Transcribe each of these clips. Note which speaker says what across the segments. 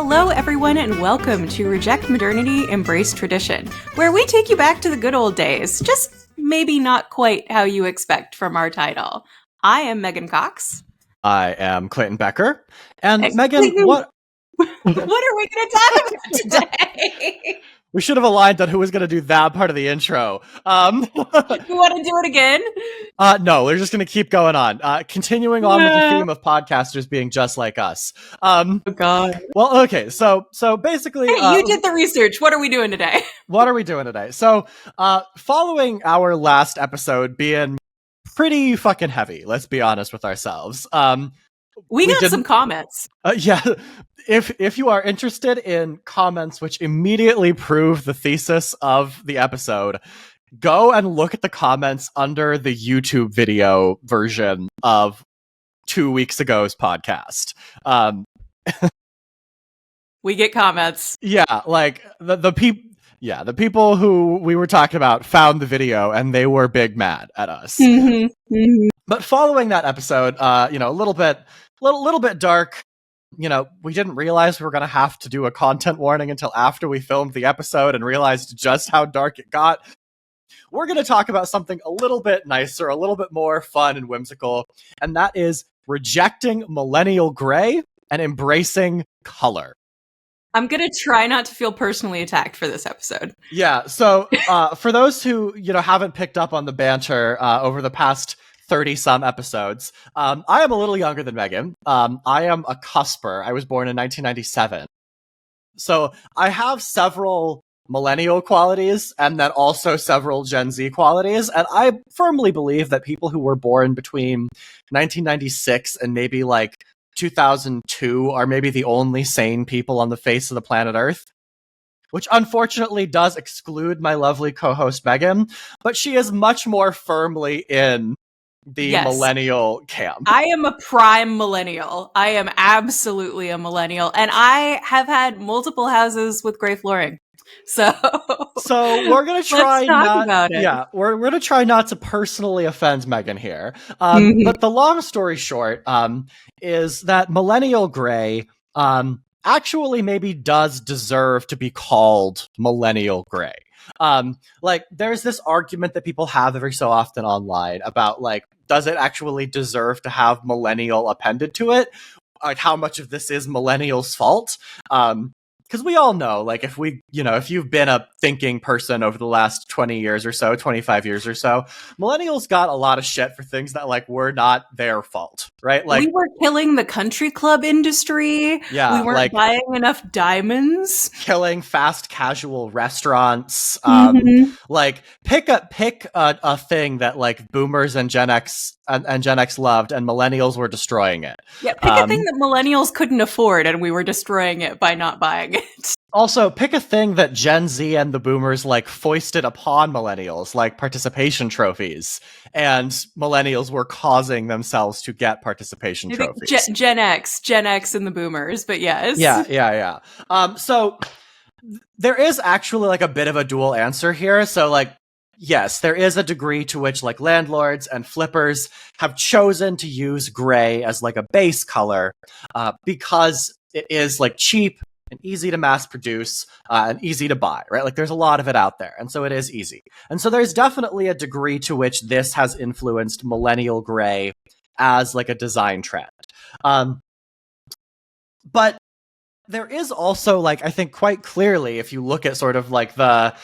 Speaker 1: Hello, everyone, and welcome to Reject Modernity, Embrace Tradition, where we take you back to the good old days, just maybe not quite how you expect from our title. I am Megan Cox.
Speaker 2: I am Clayton Becker. And
Speaker 1: Hey,
Speaker 2: Megan,
Speaker 1: Clayton,
Speaker 2: what
Speaker 1: are we going to talk about today?
Speaker 2: we should have aligned on who was going to do that part of the intro.
Speaker 1: You want to do it again?
Speaker 2: No, we're just going to keep going on. Continuing on with the theme of podcasters being just like us.
Speaker 1: Oh, God.
Speaker 2: Well, okay, so basically...
Speaker 1: Hey, you did the research. What are we doing today?
Speaker 2: What are we doing today? So, following our last episode being pretty fucking heavy, let's be honest with ourselves.
Speaker 1: We got some comments.
Speaker 2: Yeah, if you are interested in comments which immediately prove the thesis of the episode, go and look at the comments under the YouTube video version of 2 weeks ago's podcast.
Speaker 1: We get comments.
Speaker 2: Yeah, like the people. Yeah, the people who we were talking about found the video and they were big mad at us.
Speaker 1: Mm-hmm. Mm-hmm.
Speaker 2: But following that episode, a little bit dark. We didn't realize we were going to have to do a content warning until after we filmed the episode and realized just how dark it got. We're going to talk about something a little bit nicer, a little bit more fun and whimsical, and that is rejecting millennial gray and embracing color.
Speaker 1: I'm going to try not to feel personally attacked for this episode.
Speaker 2: Yeah, so for those who haven't picked up on the banter over the past 30-some episodes, I am a little younger than Megan. I am a cusper. I was born in 1997. So I have several millennial qualities and then also several Gen Z qualities. And I firmly believe that people who were born between 1996 and maybe like 2002 are maybe the only sane people on the face of the planet Earth, which unfortunately does exclude my lovely co-host Megan, but she is much more firmly in the millennial camp.
Speaker 1: I am a prime millennial. I am absolutely a millennial, and I have had multiple houses with gray flooring. So
Speaker 2: we're gonna try
Speaker 1: about it.
Speaker 2: Yeah, we're gonna try not to personally offend Megan here. But the long story short, is that millennial gray actually maybe does deserve to be called millennial gray. Like there's this argument that people have every so often online about like, does it actually deserve to have millennial appended to it? Like how much of this is millennials' fault? Because we all know, like, if you've been a thinking person over the last 20 years or so, 25 years or so, millennials got a lot of shit for things that, like, were not their fault, right? Like,
Speaker 1: we were killing the country club industry.
Speaker 2: Yeah,
Speaker 1: we weren't buying enough diamonds.
Speaker 2: Killing fast casual restaurants. Like, pick a thing that, like, boomers and Gen X loved, and millennials were destroying it.
Speaker 1: Yeah, pick a thing that millennials couldn't afford, and we were destroying it by not buying it.
Speaker 2: Also, pick a thing that Gen Z and the boomers, like, foisted upon millennials, like participation trophies, and millennials were causing themselves to get participation trophies.
Speaker 1: Gen X and the boomers, but yes.
Speaker 2: Yeah. So there is actually, like, a bit of a dual answer here. So, like, yes, there is a degree to which, like, landlords and flippers have chosen to use gray as, like, a base color because it is, like, cheap and easy to mass produce and easy to buy, right? Like there's a lot of it out there. And so it is easy. And so there's definitely a degree to which this has influenced millennial gray as like a design trend. But there is also like, I think quite clearly, if you look at sort of like the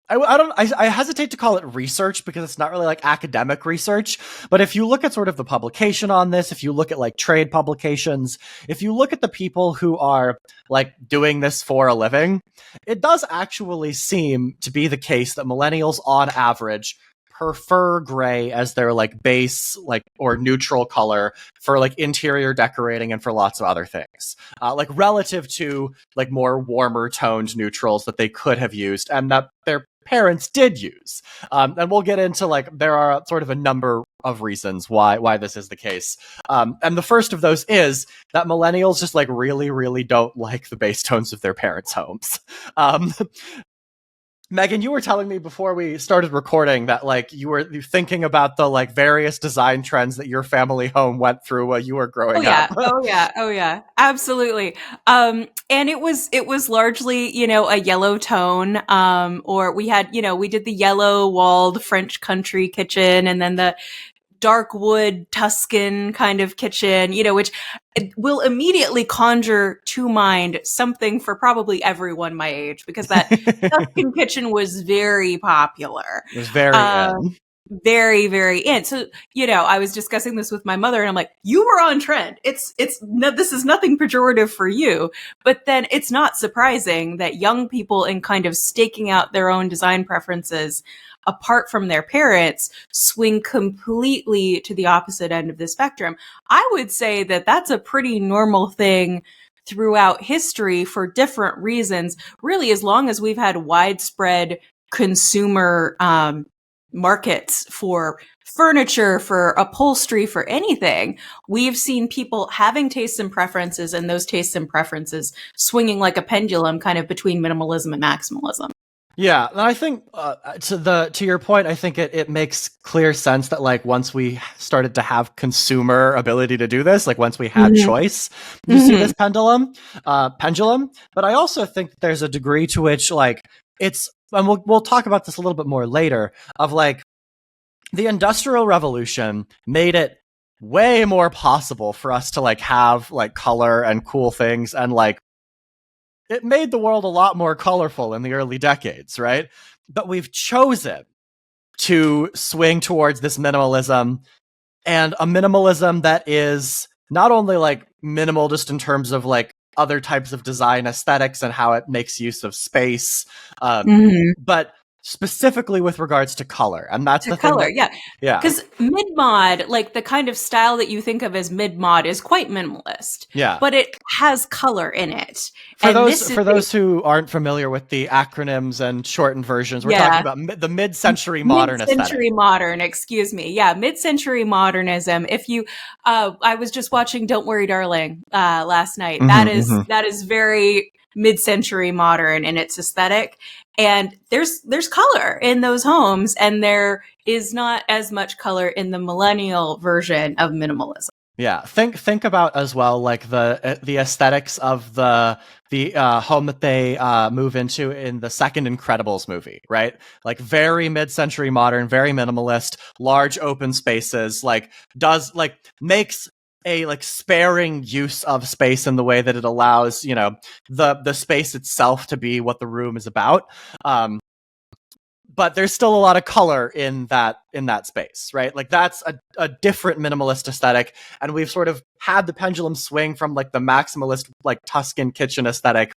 Speaker 2: I hesitate to call it research because it's not really like academic research, but if you look at sort of the publication on this, if you look at like trade publications, if you look at the people who are like doing this for a living, it does actually seem to be the case that millennials on average prefer gray as their like base, like, or neutral color for like interior decorating and for lots of other things, like relative to like more warmer toned neutrals that they could have used and that their parents did use. And we'll get into like, there are sort of a number of reasons why this is the case. And the first of those is that millennials just like really, really don't like the base tones of their parents' homes. Megan, you were telling me before we started recording that like you were thinking about the like various design trends that your family home went through while you were
Speaker 1: Oh
Speaker 2: growing up.
Speaker 1: yeah. Oh yeah. Oh yeah. Absolutely. And it was largely, a yellow tone. Or we had, we did the yellow walled French country kitchen, and then the dark wood Tuscan kind of kitchen, which will immediately conjure to mind something for probably everyone my age, because that
Speaker 2: It
Speaker 1: Tuscan kitchen was very popular.
Speaker 2: was very
Speaker 1: Uh,
Speaker 2: in.
Speaker 1: very, very in. So, I was discussing this with my mother, and I'm like, you were on trend. It's no, this is nothing pejorative for you. But then it's not surprising that young people, in kind of staking out their own design preferences apart from their parents, swing completely to the opposite end of the spectrum. I would say that that's a pretty normal thing throughout history for different reasons, really, as long as we've had widespread consumer, markets for furniture, for upholstery, for anything. We've seen people having tastes and preferences, and those tastes and preferences swinging like a pendulum kind of between minimalism and maximalism.
Speaker 2: Yeah, and I think to your point, I think it makes clear sense that like once we started to have consumer ability to do this, like once we had
Speaker 1: Mm-hmm.
Speaker 2: choice, you see this pendulum. But I also think there's a degree to which like it's, and we'll talk about this a little bit more later, of like the Industrial Revolution made it way more possible for us to like have like color and cool things, and like it made the world a lot more colorful in the early decades, right? But we've chosen to swing towards this minimalism, and a minimalism that is not only like minimal just in terms of like other types of design aesthetics and how it makes use of space,
Speaker 1: Mm-hmm.
Speaker 2: but specifically with regards to color. And that's
Speaker 1: To
Speaker 2: the thing
Speaker 1: color,
Speaker 2: that,
Speaker 1: yeah.
Speaker 2: yeah,
Speaker 1: Because mid mod, like the kind of style that you think of as mid mod, is quite minimalist,
Speaker 2: yeah.
Speaker 1: but it has color in it.
Speaker 2: For
Speaker 1: And
Speaker 2: those
Speaker 1: this is
Speaker 2: for those who aren't familiar with the acronyms and shortened versions, we're talking
Speaker 1: yeah,
Speaker 2: about the mid-century modern aesthetic.
Speaker 1: mid-century modern, excuse me. Yeah, mid-century modernism. If you I was just watching Don't Worry Darling last night. That
Speaker 2: Mm-hmm,
Speaker 1: is
Speaker 2: mm-hmm.
Speaker 1: that is very mid-century modern in its aesthetic. And there's color in those homes, and there is not as much color in the millennial version of minimalism.
Speaker 2: Yeah, think about as well like the aesthetics of the home that they move into in the second Incredibles movie, right? Like very mid-century modern, very minimalist, large open spaces, like does like makes a like sparing use of space in the way that it allows, the space itself to be what the room is about. But there's still a lot of color in that space, right? Like that's a different minimalist aesthetic, and we've sort of had the pendulum swing from like the maximalist like Tuscan kitchen aesthetic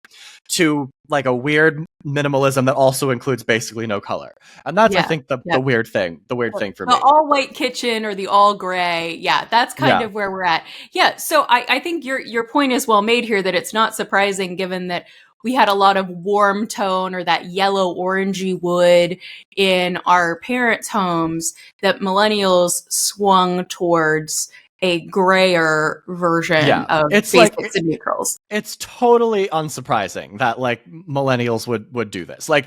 Speaker 2: to like a weird minimalism that also includes basically no color. And that's I
Speaker 1: Yeah.
Speaker 2: think
Speaker 1: Yeah.
Speaker 2: the weird thing for
Speaker 1: The
Speaker 2: me.
Speaker 1: all white kitchen or the all gray. Yeah, that's kind
Speaker 2: Yeah.
Speaker 1: of where we're at. Yeah. So I think your point is well made here, that it's not surprising, given that we had a lot of warm tone or that yellow orangey wood in our parents' homes, that millennials swung towards a grayer version
Speaker 2: Yeah.
Speaker 1: of
Speaker 2: It's like
Speaker 1: basics and neutrals.
Speaker 2: it's totally unsurprising that like millennials would do this. Like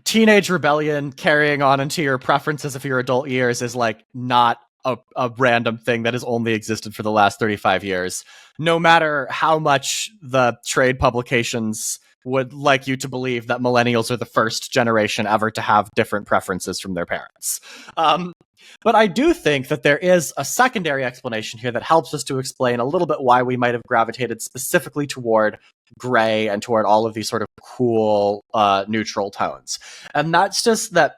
Speaker 2: teenage rebellion carrying on into your preferences of your adult years is like not a random thing that has only existed for the last 35 years. No matter how much the trade publications would like you to believe that millennials are the first generation ever to have different preferences from their parents. But I do think that there is a secondary explanation here that helps us to explain a little bit why we might have gravitated specifically toward gray and toward all of these sort of cool neutral tones. And that's just that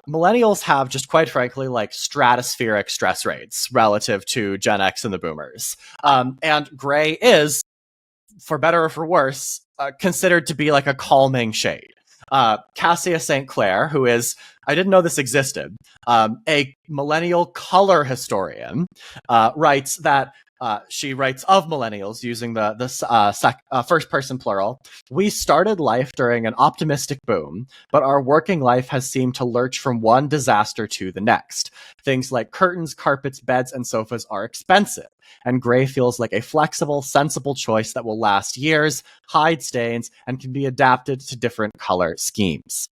Speaker 2: millennials have just quite frankly like stratospheric stress rates relative to Gen X and the boomers. And gray is, for better or for worse, considered to be like a calming shade. Cassia St. Clair, who is, I didn't know this existed, a millennial color historian, writes that she writes of millennials using the first person plural. We started life during an optimistic boom, but our working life has seemed to lurch from one disaster to the next. Things like curtains, carpets, beds, and sofas are expensive, and gray feels like a flexible, sensible choice that will last years, hide stains, and can be adapted to different color schemes.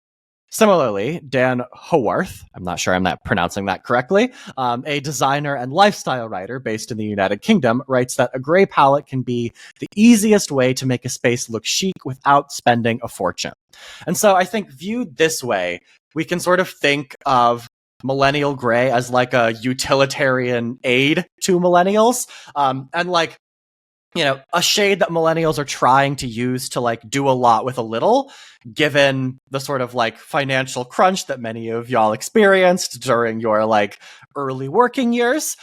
Speaker 2: Similarly, Dan Howarth, I'm not sure I'm not pronouncing that correctly, a designer and lifestyle writer based in the United Kingdom, writes that a gray palette can be the easiest way to make a space look chic without spending a fortune. And so I think viewed this way, we can sort of think of millennial gray as like a utilitarian aid to millennials. And like, a shade that millennials are trying to use to like do a lot with a little, given the sort of like financial crunch that many of y'all experienced during your like early working years,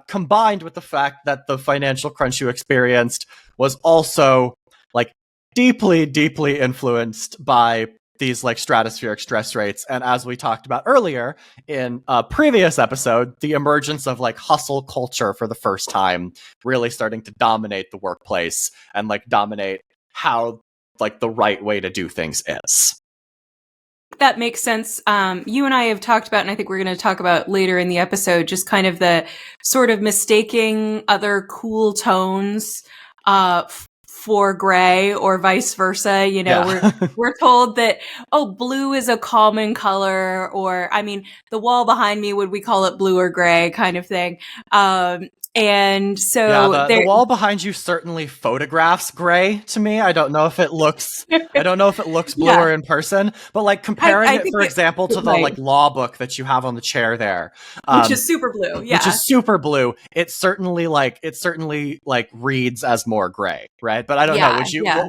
Speaker 2: combined with the fact that the financial crunch you experienced was also like deeply, deeply influenced by these like stratospheric stress rates. And as we talked about earlier in a previous episode, the emergence of like hustle culture for the first time really starting to dominate the workplace and like dominate how like the right way to do things is.
Speaker 1: That makes sense. You and I have talked about, and I think we're going to talk about later in the episode, just kind of the sort of mistaking other cool tones for gray or vice versa. We're told that, blue is a calming color, or, I mean, the wall behind me, would we call it blue or gray kind of thing? And so
Speaker 2: the wall behind you certainly photographs gray to me. I don't know if it looks bluer in person, but like comparing it, for example, to the like law book that you have on the chair there,
Speaker 1: which is super blue. Yeah.
Speaker 2: Which is super blue. It certainly reads as more gray, right? But I don't know. Would you? Yeah.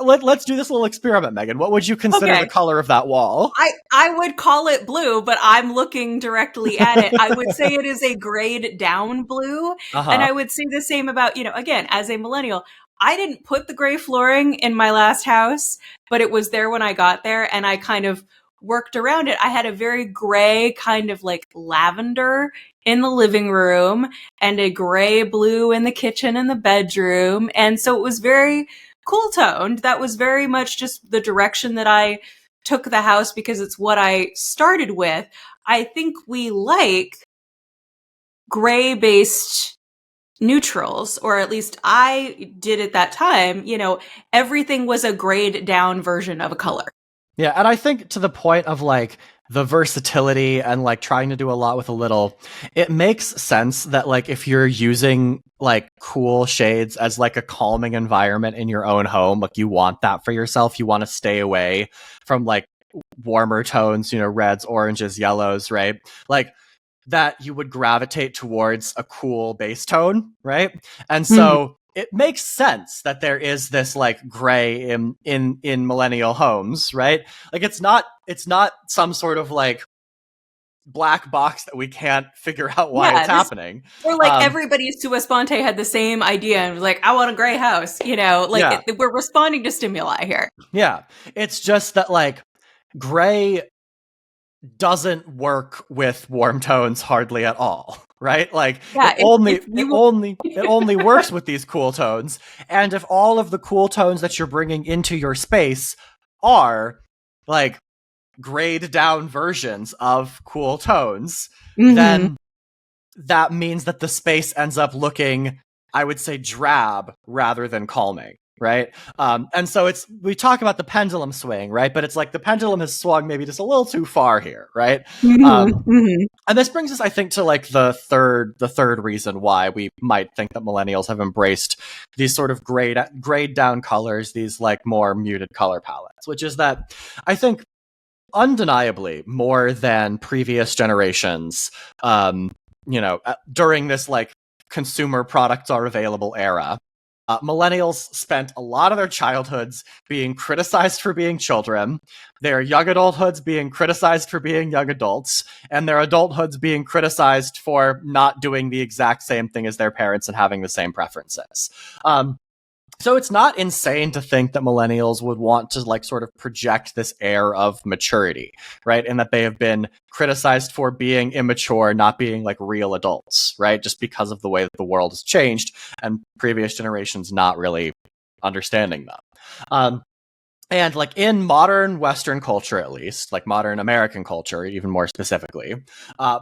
Speaker 2: Let's do this little experiment, Megan. What would you consider the color of that wall?
Speaker 1: I would call it blue, but I'm looking directly at it. I would say it is a grayed down blue. And I would say the same about, again, as a millennial, I didn't put the gray flooring in my last house, but it was there when I got there, and I kind of worked around it. I had a very gray kind of like lavender in the living room and a gray blue in the kitchen and the bedroom. And so it was very cool toned. That was very much just the direction that I took the house because it's what I started with. I think we like gray based neutrals, or at least I did at that time. Everything was a grayed down version of a color.
Speaker 2: Yeah. And I think to the point of like the versatility and like trying to do a lot with a little, it makes sense that like if you're using like cool shades as like a calming environment in your own home, like you want that for yourself. You want to stay away from like warmer tones, reds, oranges, yellows, right? Like that you would gravitate towards a cool base tone, right? And so it makes sense that there is this like gray in millennial homes, right? Like it's not some sort of like black box that we can't figure out why it's happening.
Speaker 1: Or like everybody sua sponte had the same idea and was like, I want a gray house, we're responding to stimuli here.
Speaker 2: Yeah. It's just that like gray doesn't work with warm tones hardly at all, right? Like it only works with these cool tones. And if all of the cool tones that you're bringing into your space are like grayed down versions of cool tones, then that means that the space ends up looking, I would say, drab rather than calming. Right. And so we talk about the pendulum swing, right? But it's like the pendulum has swung maybe just a little too far here. Right. And this brings us, I think, to like the third reason why we might think that millennials have embraced these sort of grayed down colors, these like more muted color palettes, which is that I think undeniably more than previous generations, during this like consumer products are available era, millennials spent a lot of their childhoods being criticized for being children, their young adulthoods being criticized for being young adults, and their adulthoods being criticized for not doing the exact same thing as their parents and having the same preferences. So it's not insane to think that millennials would want to like sort of project this air of maturity, right? And that they have been criticized for being immature, not being like real adults, right? Just because of the way that the world has changed and previous generations not really understanding them. And like in modern Western culture, at least, like modern American culture, even more specifically,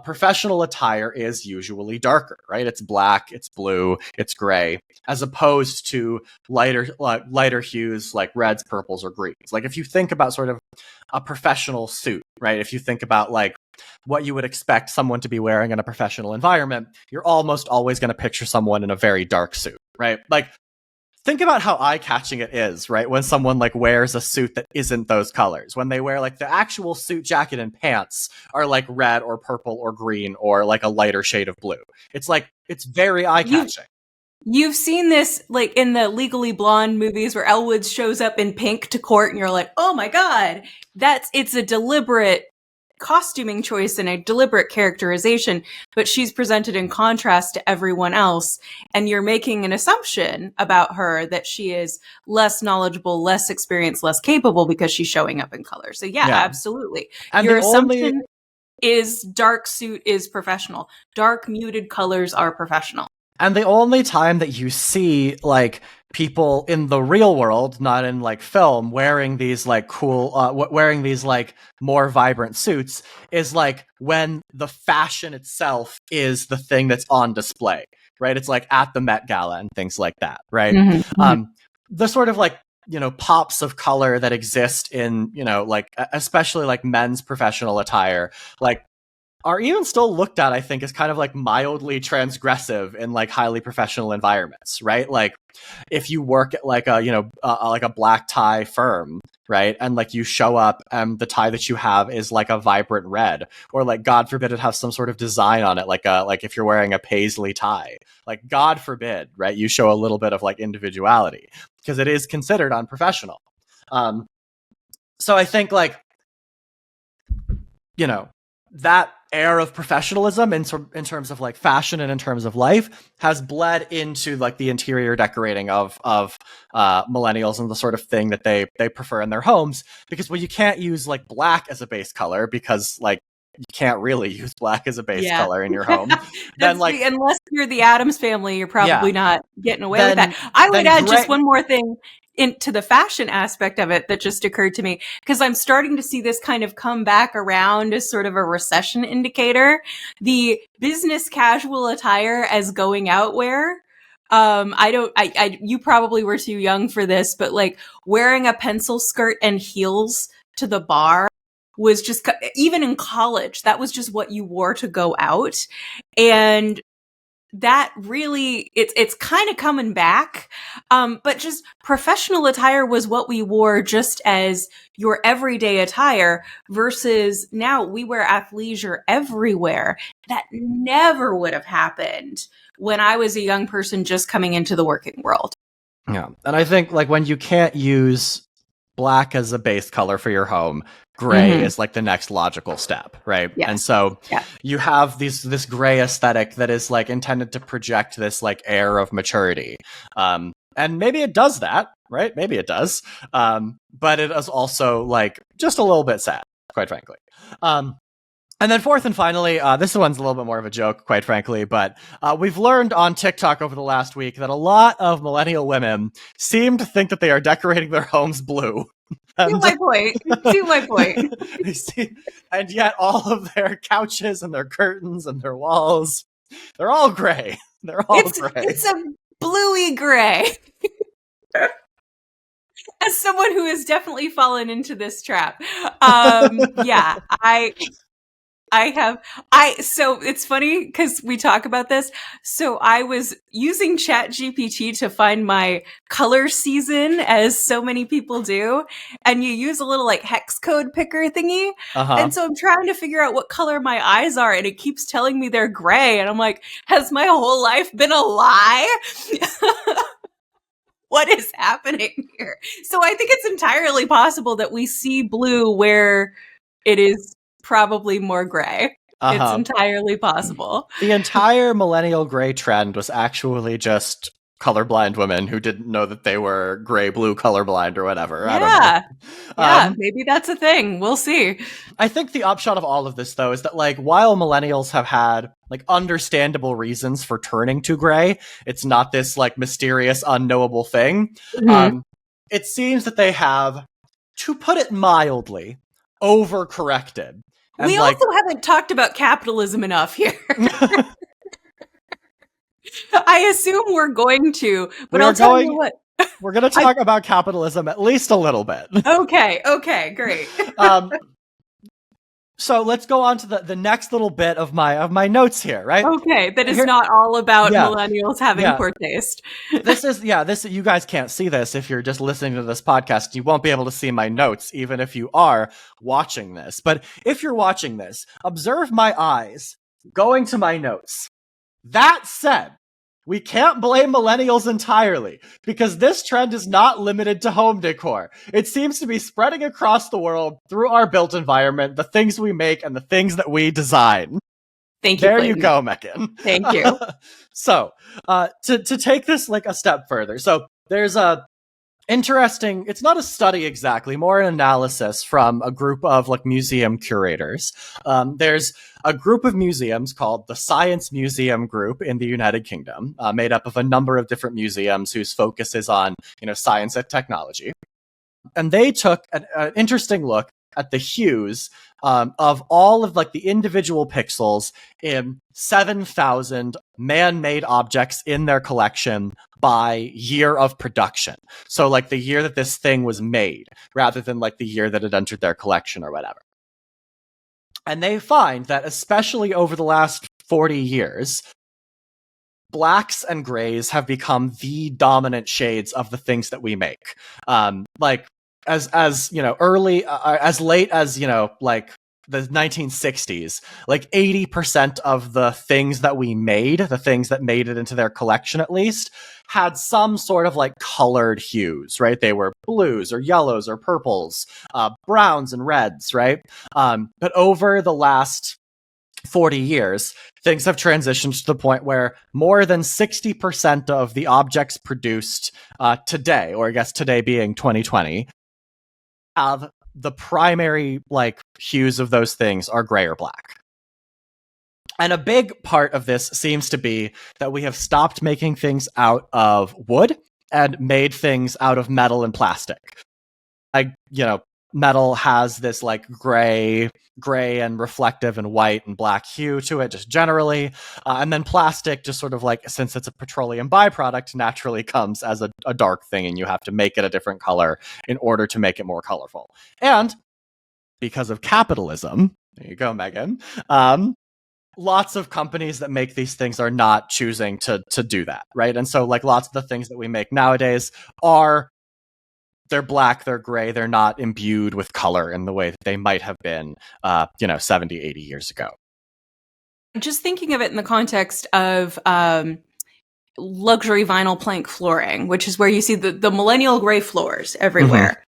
Speaker 2: professional attire is usually darker, right? It's black, it's blue, it's gray, as opposed to lighter hues like reds, purples, or greens. Like if you think about sort of a professional suit, right? If you think about like what you would expect someone to be wearing in a professional environment, you're almost always going to picture someone in a very dark suit, right? Like think about how eye-catching it is, right? When someone like wears a suit that isn't those colors. When they wear like the actual suit jacket and pants are like red or purple or green or like a lighter shade of blue. It's like, it's very eye-catching.
Speaker 1: You've seen this like in the Legally Blonde movies where Elle Woods shows up in pink to court and you're like, oh my God, it's a deliberate costuming choice and a deliberate characterization, but she's presented in contrast to everyone else. And you're making an assumption about her that she is less knowledgeable, less experienced, less capable because she's showing up in color. So yeah. Absolutely.
Speaker 2: And
Speaker 1: your assumption is dark suit is professional. Dark muted colors are professional.
Speaker 2: And the only time that you see like people in the real world, not in like film, wearing these like cool, wearing these like more vibrant suits is like when the fashion itself is the thing that's on display, right? It's like at the Met Gala and things like that, right? Mm-hmm. The sort of like, you know, pops of color that exist in, you know, like especially like men's professional attire, like are even still looked at, I think, as kind of like mildly transgressive in like highly professional environments, right? Like if you work at like a, you know, like a black tie firm, right? And like you show up and the tie that you have is like a vibrant red, or like God forbid it has some sort of design on it, like if you're wearing a paisley tie, like God forbid, right? You show a little bit of like individuality because it is considered unprofessional. So I think like, you know, that air of professionalism in terms of like fashion and in terms of life has bled into like the interior decorating of millennials and the sort of thing that they prefer in their homes, because well, you can't use like black as a base color because like you can't really use black as a base color in your home. Then like
Speaker 1: unless you're the Addams Family, you're probably not getting away with that. I would add just one more thing into the fashion aspect of it that just occurred to me, because I'm starting to see this kind of come back around as sort of a recession indicator. The business casual attire as going out wear. You probably were too young for this, but like wearing a pencil skirt and heels to the bar was just, even in college, that was just what you wore to go out. And that really, it's kind of coming back. But just professional attire was what we wore just as your everyday attire, versus now we wear athleisure everywhere. That never would have happened when I was a young person just coming into the working world.
Speaker 2: Yeah. And I think like when you can't use black as a base color for your home, gray is like the next logical step, right? Yes. And so you have this gray aesthetic that is like intended to project this like air of maturity. And maybe it does that, right? Maybe it does. But it is also like just a little bit sad, quite frankly. And then fourth and finally, this one's a little bit more of a joke, quite frankly, but we've learned on TikTok over the last week that a lot of millennial women seem to think that they are decorating their homes blue.
Speaker 1: To my point.
Speaker 2: And yet all of their couches and their curtains and their walls, they're all gray. They're all gray.
Speaker 1: It's a bluey gray. As someone who has definitely fallen into this trap. So it's funny because we talk about this. So I was using ChatGPT to find my color season, as so many people do. And you use a little like hex code picker thingy. And so I'm trying to figure out what color my eyes are. And it keeps telling me they're gray. And I'm like, has my whole life been a lie? What is happening here? So I think it's entirely possible that we see blue where it is probably more gray. It's entirely possible.
Speaker 2: The entire millennial gray trend was actually just colorblind women who didn't know that they were gray, blue colorblind or whatever.
Speaker 1: Yeah.
Speaker 2: I don't know.
Speaker 1: Maybe that's a thing. We'll see.
Speaker 2: I think the upshot of all of this, though, is that like while millennials have had like understandable reasons for turning to gray, it's not this like mysterious, unknowable thing. It seems that they have to put it mildly, overcorrected. And
Speaker 1: we also haven't talked about capitalism enough here. I assume we're going to, but I'll tell you what.
Speaker 2: We're going to talk about capitalism at least a little bit.
Speaker 1: Okay, great.
Speaker 2: So let's go on to the next little bit of my notes here, right?
Speaker 1: Okay, that is not all about millennials having poor taste.
Speaker 2: This you guys can't see this if you're just listening to this podcast. You won't be able to see my notes, even if you are watching this. But if you're watching this, observe my eyes going to my notes. That said, we can't blame millennials entirely, because this trend is not limited to home decor. It seems to be spreading across the world through our built environment, the things we make, and the things that we design.
Speaker 1: Thank you.
Speaker 2: There you go, Megan.
Speaker 1: Thank you.
Speaker 2: So, to take this like a step further, so there's a interesting, it's not a study exactly, more an analysis from a group of like museum curators. There's a group of museums called the Science Museum Group in the United Kingdom, made up of a number of different museums whose focus is on, science and technology. And they took an interesting look at the hues of all of like the individual pixels in 7,000 man-made objects in their collection by year of production. So like the year that this thing was made, rather than like the year that it entered their collection or whatever. And they find that especially over the last 40 years, blacks and grays have become the dominant shades of the things that we make. Like as early as late as like the 1960s, like 80% of the things that we made, the things that made it into their collection at least, had some sort of like colored hues, right? They were blues or yellows or purples, browns and reds, right? But over the last 40 years, things have transitioned to the point where more than 60% of the objects produced today, or I guess today being 2020, have the primary like hues of those things are gray or black. And a big part of this seems to be that we have stopped making things out of wood and made things out of metal and plastic. Metal has this like gray and reflective and white and black hue to it just generally. And then plastic just sort of like, since it's a petroleum byproduct, naturally comes as a dark thing, and you have to make it a different color in order to make it more colorful. And because of capitalism, there you go, Megan, lots of companies that make these things are not choosing to do that, right? And so like lots of the things that we make nowadays they're black, they're gray, they're not imbued with color in the way that they might have been, 70, 80 years ago.
Speaker 1: Just thinking of it in the context of luxury vinyl plank flooring, which is where you see the millennial gray floors everywhere. Mm-hmm.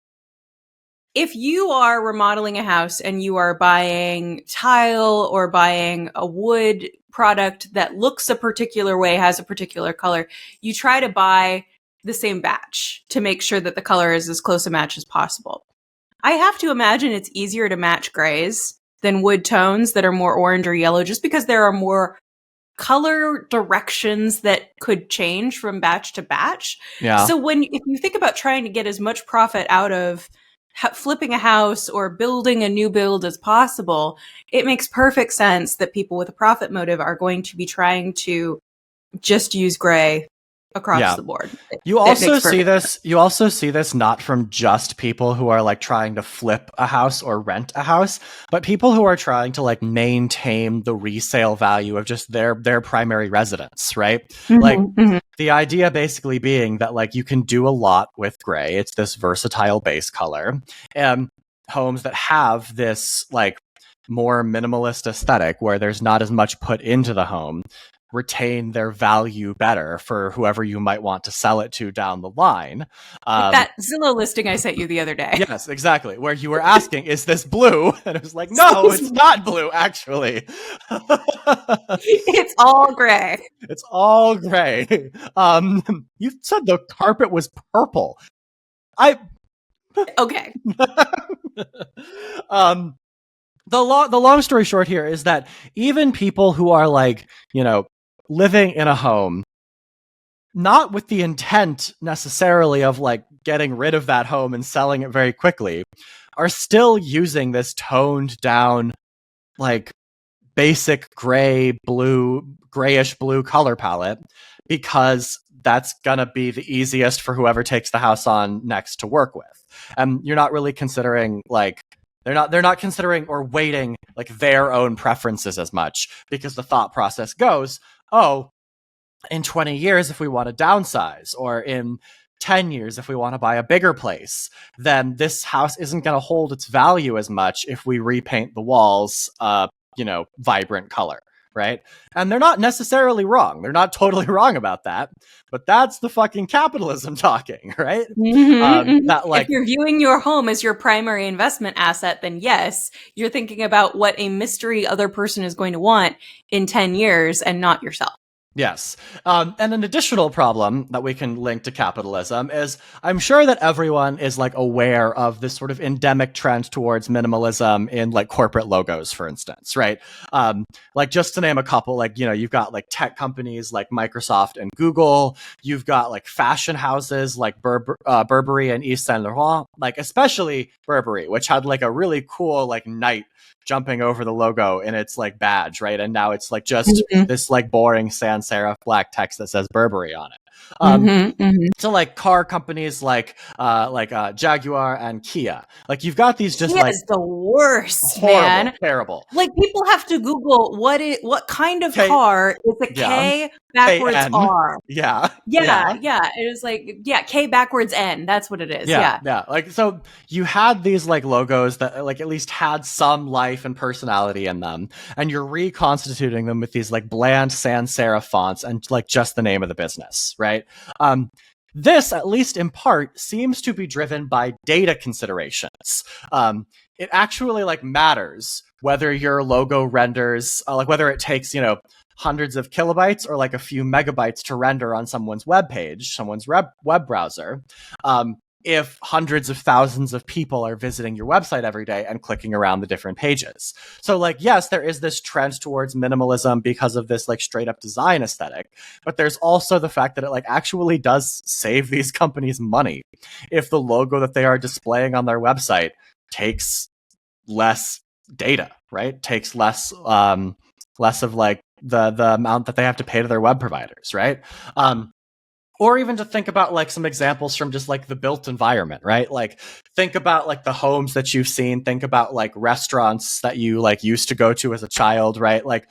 Speaker 1: If you are remodeling a house and you are buying tile or buying a wood product that looks a particular way, has a particular color, you try to buy the same batch to make sure that the color is as close a match as possible. I have to imagine it's easier to match grays than wood tones that are more orange or yellow, just because there are more color directions that could change from batch to batch. Yeah. So if you think about trying to get as much profit out of flipping a house or building a new build as possible, it makes perfect sense that people with a profit motive are going to be trying to just use gray across the board. You also
Speaker 2: see this not from just people who are like trying to flip a house or rent a house, but people who are trying to like maintain the resale value of just their primary residence, right? Mm-hmm, the idea basically being that like you can do a lot with gray. It's this versatile base color. And homes that have this like more minimalist aesthetic where there's not as much put into the home retain their value better for whoever you might want to sell it to down the line.
Speaker 1: Like that Zillow listing I sent you the other day.
Speaker 2: Yes, exactly. Where you were asking, is this blue? And it was like, no, it's not blue, actually.
Speaker 1: It's all gray.
Speaker 2: It's all gray. You said the carpet was purple.
Speaker 1: Okay.
Speaker 2: The long story short here is that even people who are like, living in a home, not with the intent necessarily of like getting rid of that home and selling it very quickly, are still using this toned down, like basic grayish blue color palette, because that's gonna be the easiest for whoever takes the house on next to work with. And you're not really considering like they're not considering or weighting like their own preferences as much, because the thought process goes, oh, in 20 years if we want to downsize, or in 10 years if we want to buy a bigger place, then this house isn't going to hold its value as much if we repaint the walls vibrant color, right? And they're not necessarily wrong. They're not totally wrong about that, but that's the fucking capitalism talking, right?
Speaker 1: That, like, if you're viewing your home as your primary investment asset, then yes, you're thinking about what a mystery other person is going to want in 10 years and not yourself.
Speaker 2: Yes. And an additional problem that we can link to capitalism is, I'm sure that everyone is like aware of this sort of endemic trend towards minimalism in like corporate logos, for instance, right? Like just to name a couple, like, you've got like tech companies like Microsoft and Google. You've got like fashion houses like Burberry and Yves Saint Laurent, like especially Burberry, which had like a really cool like knight jumping over the logo in its like badge, right? And now it's like just this like boring sans serif black text that says Burberry on it. So like car companies like Jaguar and Kia, like you've got these just
Speaker 1: Kia
Speaker 2: like
Speaker 1: is the worst,
Speaker 2: horrible,
Speaker 1: man.
Speaker 2: terrible.
Speaker 1: Like people have to Google what kind of car is a K backwards
Speaker 2: K-N.
Speaker 1: R.
Speaker 2: Yeah.
Speaker 1: It was like, K backwards N. That's what it is. Yeah.
Speaker 2: Like, so you had these like logos that like at least had some life and personality in them, and you're reconstituting them with these like bland sans serif fonts and like just the name of the business, right? This, at least in part, seems to be driven by data considerations. It actually like matters whether your logo renders, like whether it takes, hundreds of kilobytes or like a few megabytes to render on someone's web page, someone's web browser. If hundreds of thousands of people are visiting your website every day and clicking around the different pages. So like, yes, there is this trend towards minimalism because of this like straight up design aesthetic, but there's also the fact that it like actually does save these companies money if the logo that they are displaying on their website takes less data, right? Takes less of like the amount that they have to pay to their web providers, right? Or even to think about like some examples from just like the built environment, right? Like think about like the homes that you've seen, think about like restaurants that you like used to go to as a child, right? Like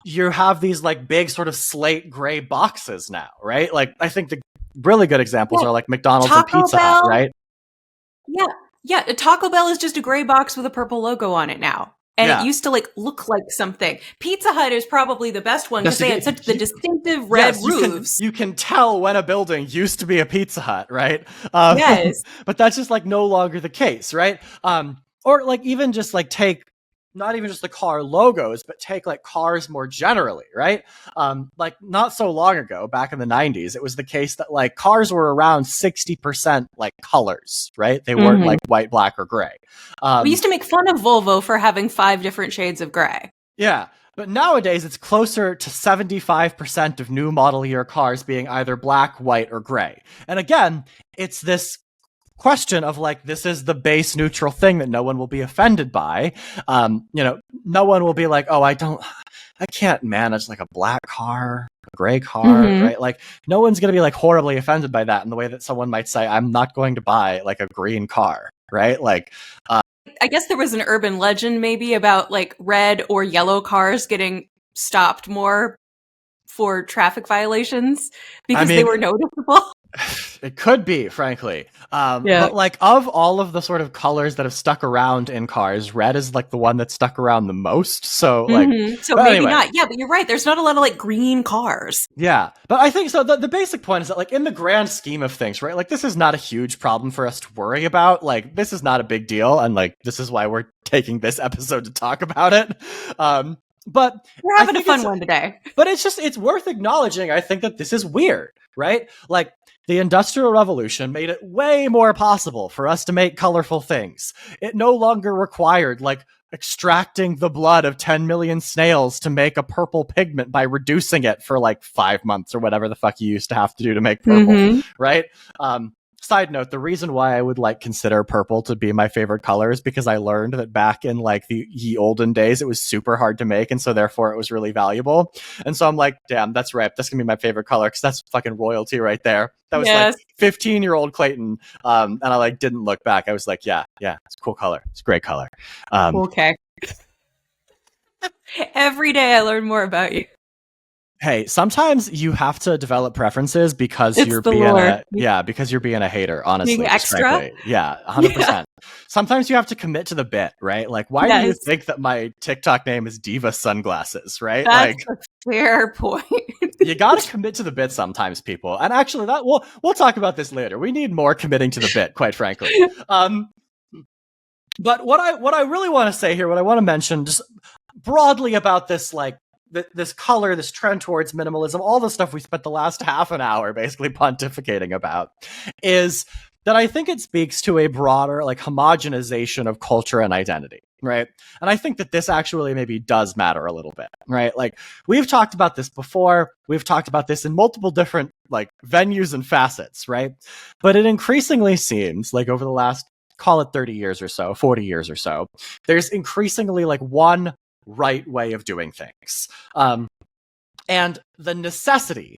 Speaker 2: you have these like big sort of slate gray boxes now, right? Like I think the really good examples are like McDonald's and Pizza Hut, right?
Speaker 1: Yeah. Taco Bell is just a gray box with a purple logo on it now. And it used to like look like something. Pizza Hut is probably the best one because they had such the distinctive red roofs.
Speaker 2: You can tell when a building used to be a Pizza Hut, right?
Speaker 1: Yes.
Speaker 2: But that's just like no longer the case, right? Or like even just like take not even just the car logos, but take like cars more generally, right? Like not so long ago, back in the 90s, it was the case that like cars were around 60% like colors, right? They weren't like white, black, or gray.
Speaker 1: We used to make fun of Volvo for having 5 different shades of gray.
Speaker 2: Yeah. But nowadays, it's closer to 75% of new model year cars being either black, white, or gray. And again, it's this question of like, this is the base neutral thing that no one will be offended by. No one will be like, oh, I can't manage like a black car, a gray car, right? Like no one's going to be like horribly offended by that in the way that someone might say, I'm not going to buy like a green car, right? Like,
Speaker 1: I guess there was an urban legend maybe about like red or yellow cars getting stopped more for traffic violations because they were noticeable.
Speaker 2: It could be, frankly. But like of all of the sort of colors that have stuck around in cars, red is like the one that stuck around the most. So like,
Speaker 1: so maybe anyway. Not. Yeah, but you're right. There's not a lot of like green cars.
Speaker 2: Yeah, but I think so. The basic point is that like in the grand scheme of things, right? Like this is not a huge problem for us to worry about. Like this is not a big deal, and like this is why we're taking this episode to talk about it. But
Speaker 1: we're having a fun one today.
Speaker 2: But it's worth acknowledging, I think, that this is weird, right? Like the Industrial Revolution made it way more possible for us to make colorful things. It no longer required like extracting the blood of 10 million snails to make a purple pigment by reducing it for like 5 months or whatever the fuck you used to have to do to make purple, right? Side note, the reason why I would like consider purple to be my favorite color is because I learned that back in like the ye olden days, it was super hard to make. And so therefore it was really valuable. And so I'm like, damn, that's right. That's gonna be my favorite color because that's fucking royalty right there. That was like 15-year-old Clayton. And I like didn't look back. I was like, yeah, it's a cool color. It's a great color.
Speaker 1: Okay. Every day I learn more about you.
Speaker 2: Hey, sometimes you have to develop preferences because you're being a hater, honestly.
Speaker 1: Being extra?
Speaker 2: Yeah, 100%. Yeah. Sometimes you have to commit to the bit, right? Like, why do you think that my TikTok name is Diva Sunglasses, right?
Speaker 1: That's a fair point.
Speaker 2: You gotta commit to the bit sometimes, people. And actually, that we'll talk about this later. We need more committing to the bit, quite frankly. But what I really want to say here, what I want to mention just broadly about this, like, this color, this trend towards minimalism, all the stuff we spent the last half an hour basically pontificating about, is that I think it speaks to a broader like homogenization of culture and identity, right? And I think that this actually maybe does matter a little bit, right? Like, we've talked about this before. We've talked about this in multiple different like venues and facets, right? But it increasingly seems like over the last, call it 30 years or so, 40 years or so, there's increasingly like one right way of doing things. And the necessity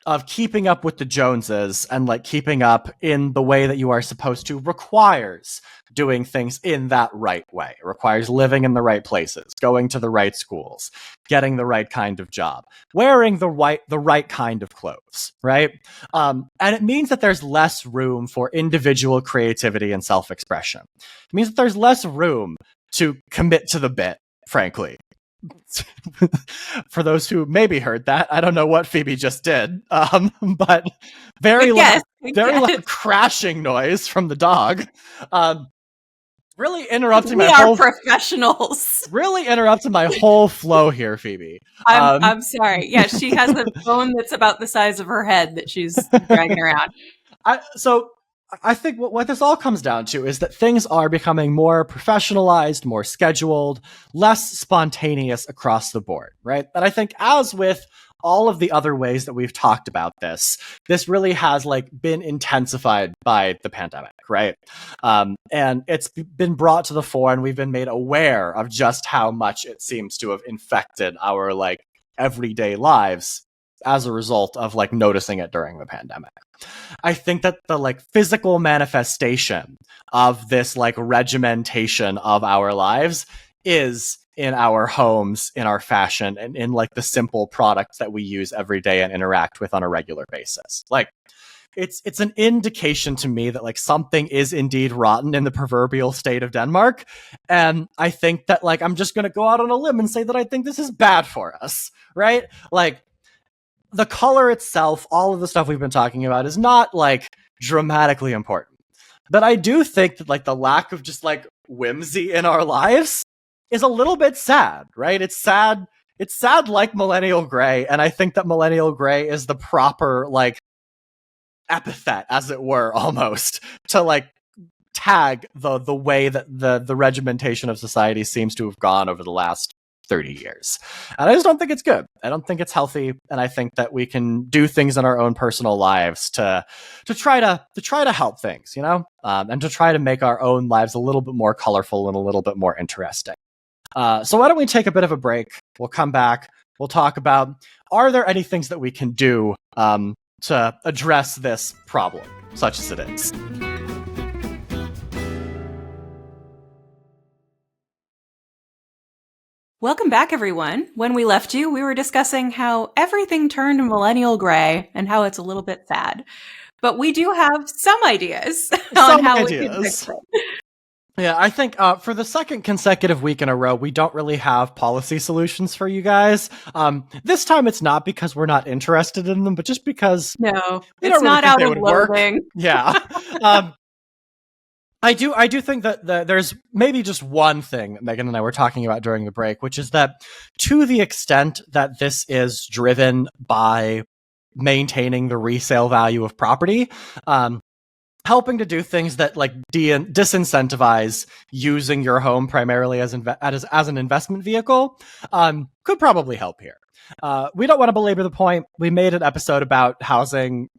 Speaker 2: of keeping up with the Joneses and like keeping up in the way that you are supposed to requires doing things in that right way. It requires living in the right places, going to the right schools, getting the right kind of job, wearing the right kind of clothes, right? And it means that there's less room for individual creativity and self-expression. It means that there's less room to commit to the bit, frankly. For those who maybe heard that, I don't know what Phoebe just did, but very loud crashing noise from the dog. Really interrupting
Speaker 1: we are professionals.
Speaker 2: Really interrupting my whole flow here, Phoebe.
Speaker 1: I'm sorry. Yeah, she has a phone that's about the size of her head that she's dragging around.
Speaker 2: So I think what this all comes down to is that things are becoming more professionalized, more scheduled, less spontaneous across the board, right? And I think as with all of the other ways that we've talked about this really has like been intensified by the pandemic, right? And it's been brought to the fore and we've been made aware of just how much it seems to have infected our like everyday lives as a result of like noticing it during the pandemic. I think that the like physical manifestation of this like regimentation of our lives is in our homes, in our fashion, and in like the simple products that we use every day and interact with on a regular basis. Like, it's an indication to me that like something is indeed rotten in the proverbial state of Denmark. And I think that like I'm just going to go out on a limb and say that I think this is bad for us, right? Like, the color itself, all of the stuff we've been talking about is not like dramatically important. But I do think that like the lack of just like whimsy in our lives is a little bit sad, right? It's sad. It's sad like millennial gray. And I think that millennial gray is the proper like epithet, as it were, almost to like tag the way that the regimentation of society seems to have gone over the last 30 years. And I just don't think it's good. I don't think it's healthy. And I think that we can do things in our own personal lives to try to help things, you know, and to try to make our own lives a little bit more colorful and a little bit more interesting. So why don't we take a bit of a break? We'll come back. We'll talk about, are there any things that we can do to address this problem, such as it is?
Speaker 1: Welcome back, everyone. When we left you, we were discussing how everything turned millennial gray and how it's a little bit sad. But we do have some ideas on how we can fix it.
Speaker 2: Yeah, I think for the second consecutive week in a row, we don't really have policy solutions for you guys. This time it's not because we're not interested in them, but just because
Speaker 1: it's not out of loathing.
Speaker 2: Yeah. I do think that there's maybe just one thing that Megan and I were talking about during the break, which is that to the extent that this is driven by maintaining the resale value of property, helping to do things that like disincentivize using your home primarily as an investment vehicle could probably help here. We don't want to belabor the point. We made an episode about housing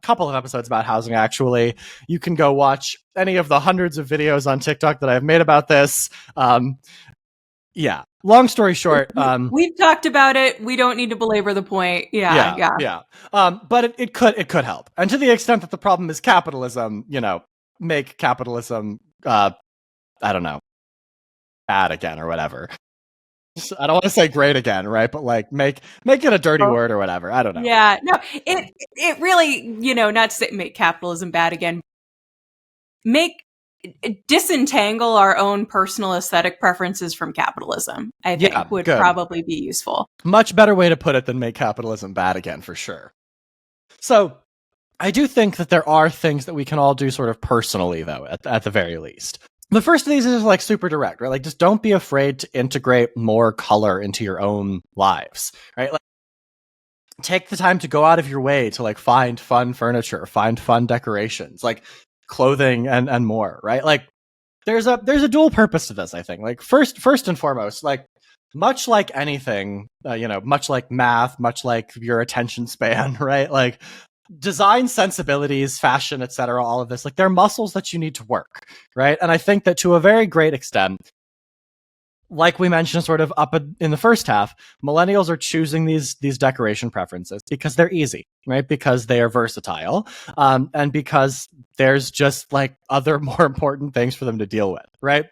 Speaker 2: couple of episodes about housing, actually. You can go watch any of the hundreds of videos on TikTok that I've made about this. Yeah. Long story short,
Speaker 1: we've talked about it. We don't need to belabor the point. Yeah.
Speaker 2: But it could help. And to the extent that the problem is capitalism, make capitalism, I don't know, bad again or whatever. I don't want to say great again, right? But like make it a dirty word or whatever. I don't know.
Speaker 1: Yeah, no, it really, not to say make capitalism bad again. Disentangle our own personal aesthetic preferences from capitalism, I think would probably be useful.
Speaker 2: Much better way to put it than make capitalism bad again, for sure. So I do think that there are things that we can all do sort of personally, though, at the very least. The first of these is like super direct, right? Like, just don't be afraid to integrate more color into your own lives, right? Like, take the time to go out of your way to like find fun furniture, find fun decorations, like clothing and more, right? Like, there's a dual purpose to this, I think. Like, first and foremost, like, much like anything, much like math, much like your attention span, right? Like, design sensibilities, fashion, etc., all of this, like, they're muscles that you need to work, right? And I think that to a very great extent, like we mentioned sort of up in the first half, millennials are choosing these decoration preferences because they're easy, right? Because they are versatile, and because there's just like other more important things for them to deal with, right?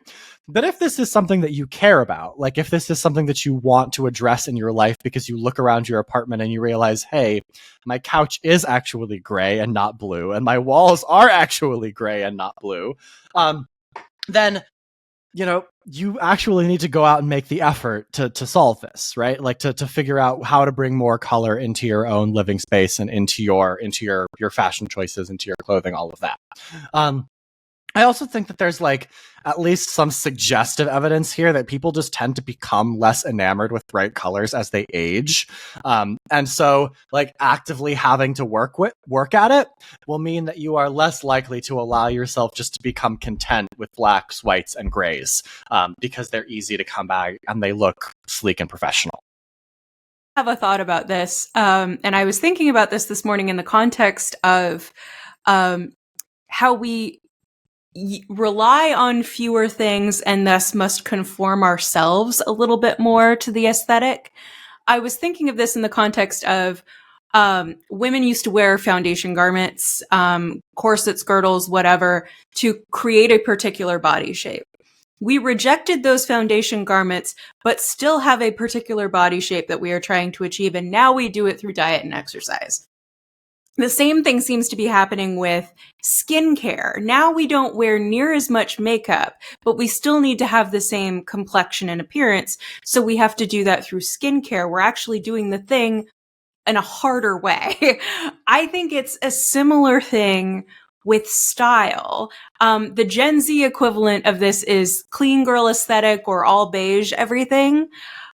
Speaker 2: But if this is something that you care about, like if this is something that you want to address in your life because you look around your apartment and you realize, hey, my couch is actually gray and not blue, and my walls are actually gray and not blue, then you actually need to go out and make the effort to solve this, right? Like to figure out how to bring more color into your own living space and into your fashion choices, into your clothing, all of that. I also think that there's like at least some suggestive evidence here that people just tend to become less enamored with bright colors as they age. And so like actively having to work at it will mean that you are less likely to allow yourself just to become content with blacks, whites, and grays, because they're easy to come by and they look sleek and professional.
Speaker 1: I have a thought about this. And I was thinking about this morning in the context of how we rely on fewer things and thus must conform ourselves a little bit more to the aesthetic. I was thinking of this in the context of women used to wear foundation garments, corsets, girdles, whatever, to create a particular body shape. We rejected those foundation garments, but still have a particular body shape that we are trying to achieve. And now we do it through diet and exercise. The same thing seems to be happening with skincare. Now we don't wear near as much makeup, but we still need to have the same complexion and appearance. So we have to do that through skincare. We're actually doing the thing in a harder way. I think it's a similar thing with style. The Gen Z equivalent of this is clean girl aesthetic or all beige everything.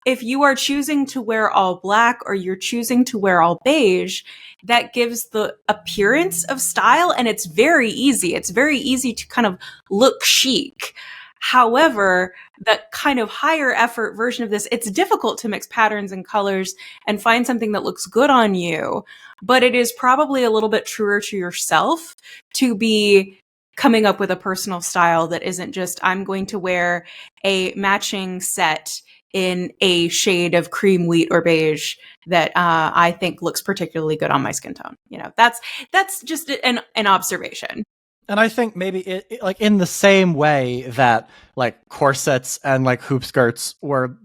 Speaker 1: If you are choosing to wear all black or you're choosing to wear all beige, that gives the appearance of style, and it's very easy. It's very easy to kind of look chic. However, the kind of higher effort version of this, it's difficult to mix patterns and colors and find something that looks good on you, but it is probably a little bit truer to yourself to be coming up with a personal style that isn't just, I'm going to wear a matching set in a shade of cream wheat or beige that I think looks particularly good on my skin tone. That's just an observation.
Speaker 2: And I think maybe it like in the same way that like corsets and like hoop skirts were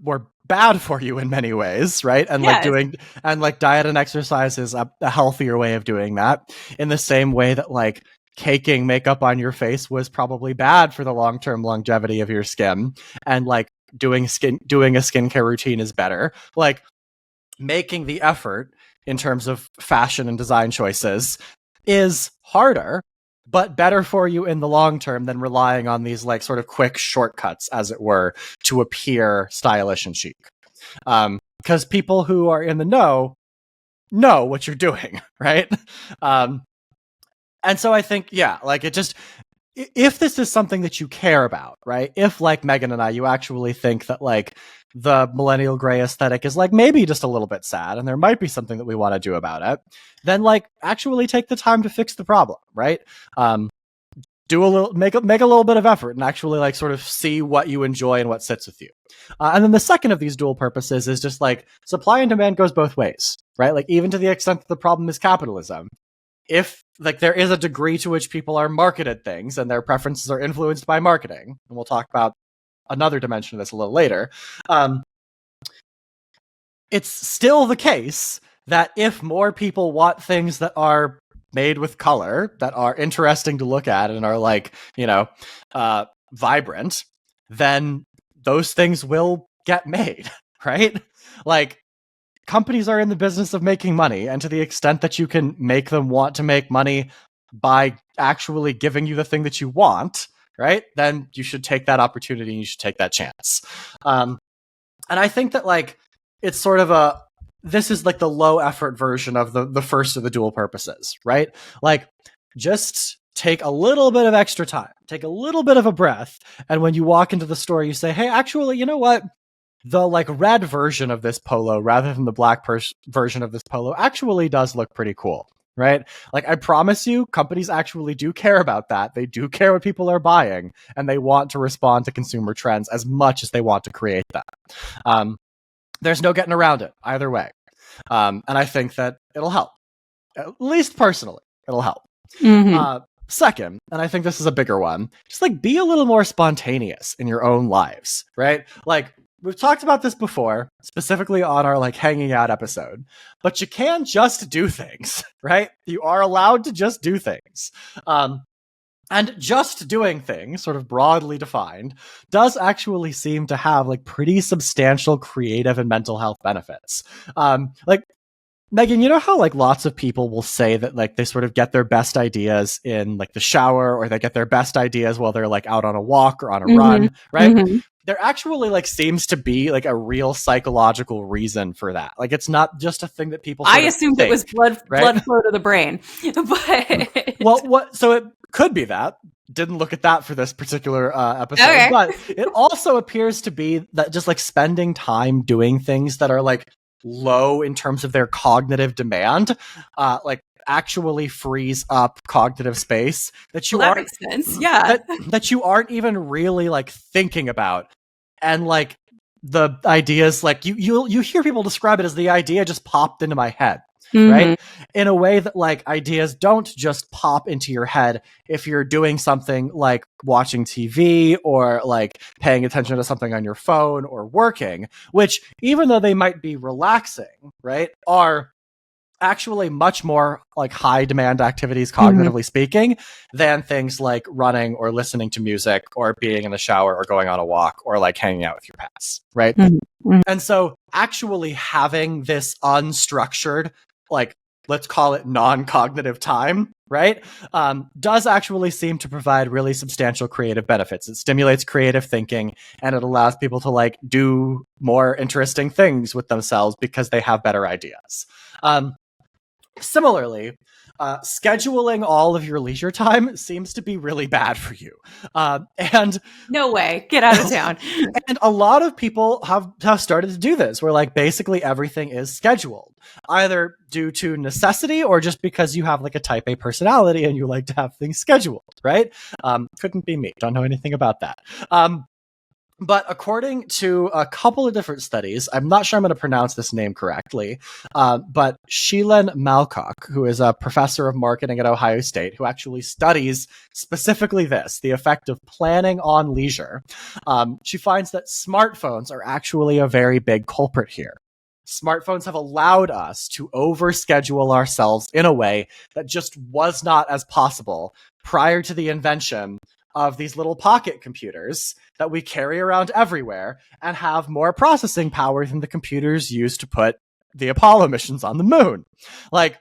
Speaker 2: bad for you in many ways, right? And like diet and exercise is a healthier way of doing that. In the same way that like caking makeup on your face was probably bad for the long-term longevity of your skin, and like doing a skincare routine is better. Like, making the effort in terms of fashion and design choices is harder, but better for you in the long term than relying on these like sort of quick shortcuts, as it were, to appear stylish and chic. Because people who are in the know what you're doing, right? And so I think, like it just, if this is something that you care about, right? If like Megan and I, you actually think that like the millennial gray aesthetic is like maybe just a little bit sad and there might be something that we want to do about it, then like actually take the time to fix the problem, right? Do a little, make a little bit of effort and actually like sort of see what you enjoy and what sits with you. And then the second of these dual purposes is just like supply and demand goes both ways, right? Like even to the extent that the problem is capitalism, if like there is a degree to which people are marketed things and their preferences are influenced by marketing, and we'll talk about another dimension of this a little later, it's still the case that if more people want things that are made with color, that are interesting to look at and are like, vibrant, then those things will get made, right? Like companies are in the business of making money, and to the extent that you can make them want to make money by actually giving you the thing that you want, right? Then you should take that opportunity and you should take that chance. And I think that like it's sort of this is like the low effort version of the first of the dual purposes, right? Like just take a little bit of extra time, take a little bit of a breath, and when you walk into the store, you say, hey, actually, you know what? The like red version of this polo rather than the black version of this polo actually does look pretty cool, right? Like I promise you, companies actually do care about that. They do care what people are buying, and they want to respond to consumer trends as much as they want to create that. There's no getting around it either way. And I think that it'll help. At least personally, it'll help.
Speaker 1: Mm-hmm.
Speaker 2: Second, and I think this is a bigger one, just like be a little more spontaneous in your own lives, right? Like we've talked about this before, specifically on our like hanging out episode, but you can just do things, right? You are allowed to just do things. And just doing things, sort of broadly defined, does actually seem to have like pretty substantial creative and mental health benefits. Like Megan, you know how like lots of people will say that like they sort of get their best ideas in like the shower, or they get their best ideas while they're like out on a walk or on a run, right?
Speaker 1: Mm-hmm.
Speaker 2: There actually like seems to be like a real psychological reason for that. Like it's not just a thing that people
Speaker 1: I assumed
Speaker 2: think,
Speaker 1: it was blood flow to the brain. But
Speaker 2: well, so it could be that. Didn't look at that for this particular episode,
Speaker 1: okay.
Speaker 2: But it also appears to be that just like spending time doing things that are like low in terms of their cognitive demand, like actually frees up cognitive space that you
Speaker 1: that
Speaker 2: aren't,
Speaker 1: makes sense. Yeah.
Speaker 2: that you aren't even really like thinking about. And like the ideas, like you hear people describe it as the idea just popped into my head. Mm-hmm. Right? In a way that like ideas don't just pop into your head if you're doing something like watching TV or like paying attention to something on your phone or working, which even though they might be relaxing, right, are actually much more like high demand activities, cognitively speaking, than things like running or listening to music or being in the shower or going on a walk or like hanging out with your pets, right? Mm-hmm. And so actually having this unstructured, like, let's call it non-cognitive time, right, does actually seem to provide really substantial creative benefits. It stimulates creative thinking, and it allows people to like do more interesting things with themselves because they have better ideas. Similarly, scheduling all of your leisure time seems to be really bad for you. And
Speaker 1: no way, get out of town.
Speaker 2: And a lot of people have started to do this, where like basically everything is scheduled, either due to necessity or just because you have like a type A personality and you like to have things scheduled, right? Couldn't be me. Don't know anything about that. But according to a couple of different studies, I'm not sure I'm going to pronounce this name correctly, but Sheelin Malcock, who is a professor of marketing at Ohio State, who actually studies specifically this, the effect of planning on leisure, she finds that smartphones are actually a very big culprit here. Smartphones have allowed us to overschedule ourselves in a way that just was not as possible prior to the invention of these little pocket computers that we carry around everywhere and have more processing power than the computers used to put the Apollo missions on the moon. Like,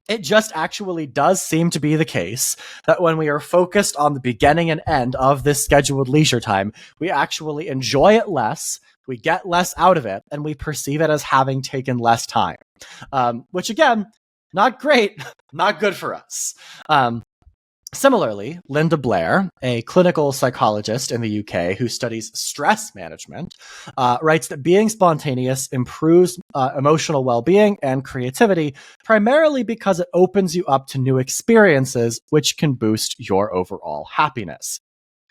Speaker 2: it just actually does seem to be the case that when we are focused on the beginning and end of this scheduled leisure time, we actually enjoy it less, we get less out of it, and we perceive it as having taken less time. Which again, not great, not good for us. Similarly, Linda Blair, a clinical psychologist in the UK who studies stress management, writes that being spontaneous improves emotional well-being and creativity, primarily because it opens you up to new experiences, which can boost your overall happiness.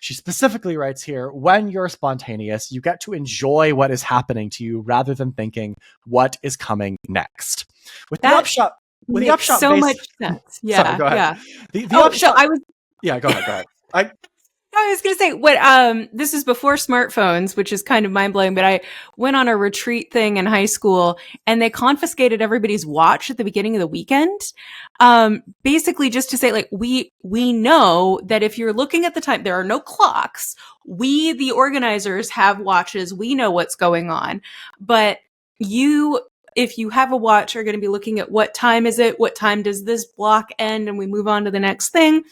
Speaker 2: She specifically writes here, when you're spontaneous, you get to enjoy what is happening to you rather than thinking what is coming next. With the upshot,
Speaker 1: makes so much sense. Yeah.
Speaker 2: Sorry, go ahead.
Speaker 1: Yeah.
Speaker 2: The upshot.
Speaker 1: So
Speaker 2: Yeah, go ahead.
Speaker 1: I was going to say this is before smartphones, which is kind of mind blowing, but I went on a retreat thing in high school and they confiscated everybody's watch at the beginning of the weekend. Basically just to say, like, we know that if you're looking at the time, there are no clocks. We, the organizers, have watches. We know what's going on, but if you have a watch, are going to be looking at what time is it? What time does this block end? And we move on to the next thing.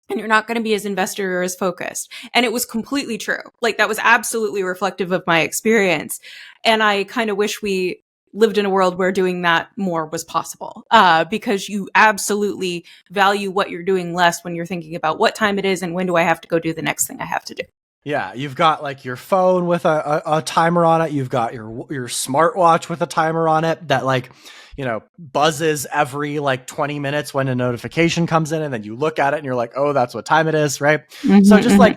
Speaker 1: And you're not going to be as invested or as focused. And it was completely true. Like, that was absolutely reflective of my experience. And I kind of wish we lived in a world where doing that more was possible, because you absolutely value what you're doing less when you're thinking about what time it is and when do I have to go do the next thing I have to do.
Speaker 2: Yeah, you've got like your phone with a timer on it. You've got your smartwatch with a timer on it that, like, you know, buzzes every like 20 minutes when a notification comes in, and then you look at it and you're like, oh, that's what time it is, right? Mm-hmm, so just like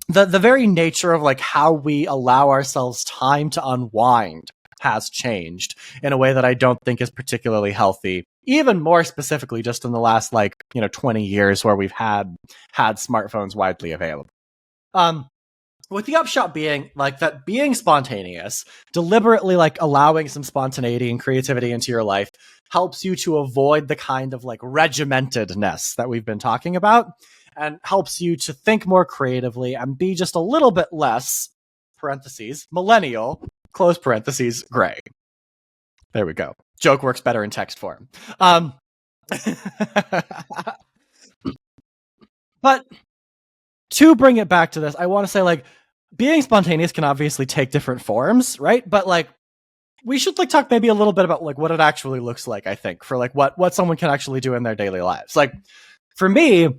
Speaker 2: the very nature of like how we allow ourselves time to unwind has changed in a way that I don't think is particularly healthy. Even more specifically, just in the last 20 years where we've had smartphones widely available. With the upshot being like that, being spontaneous, deliberately like allowing some spontaneity and creativity into your life helps you to avoid the kind of like regimentedness that we've been talking about, and helps you to think more creatively and be just a little bit less, parentheses, millennial, close parentheses, gray. There we go. Joke works better in text form. But to bring it back to this, I want to say, like, being spontaneous can obviously take different forms, right? But like, we should like talk maybe a little bit about like what it actually looks like, I think, for like what someone can actually do in their daily lives. Like, for me,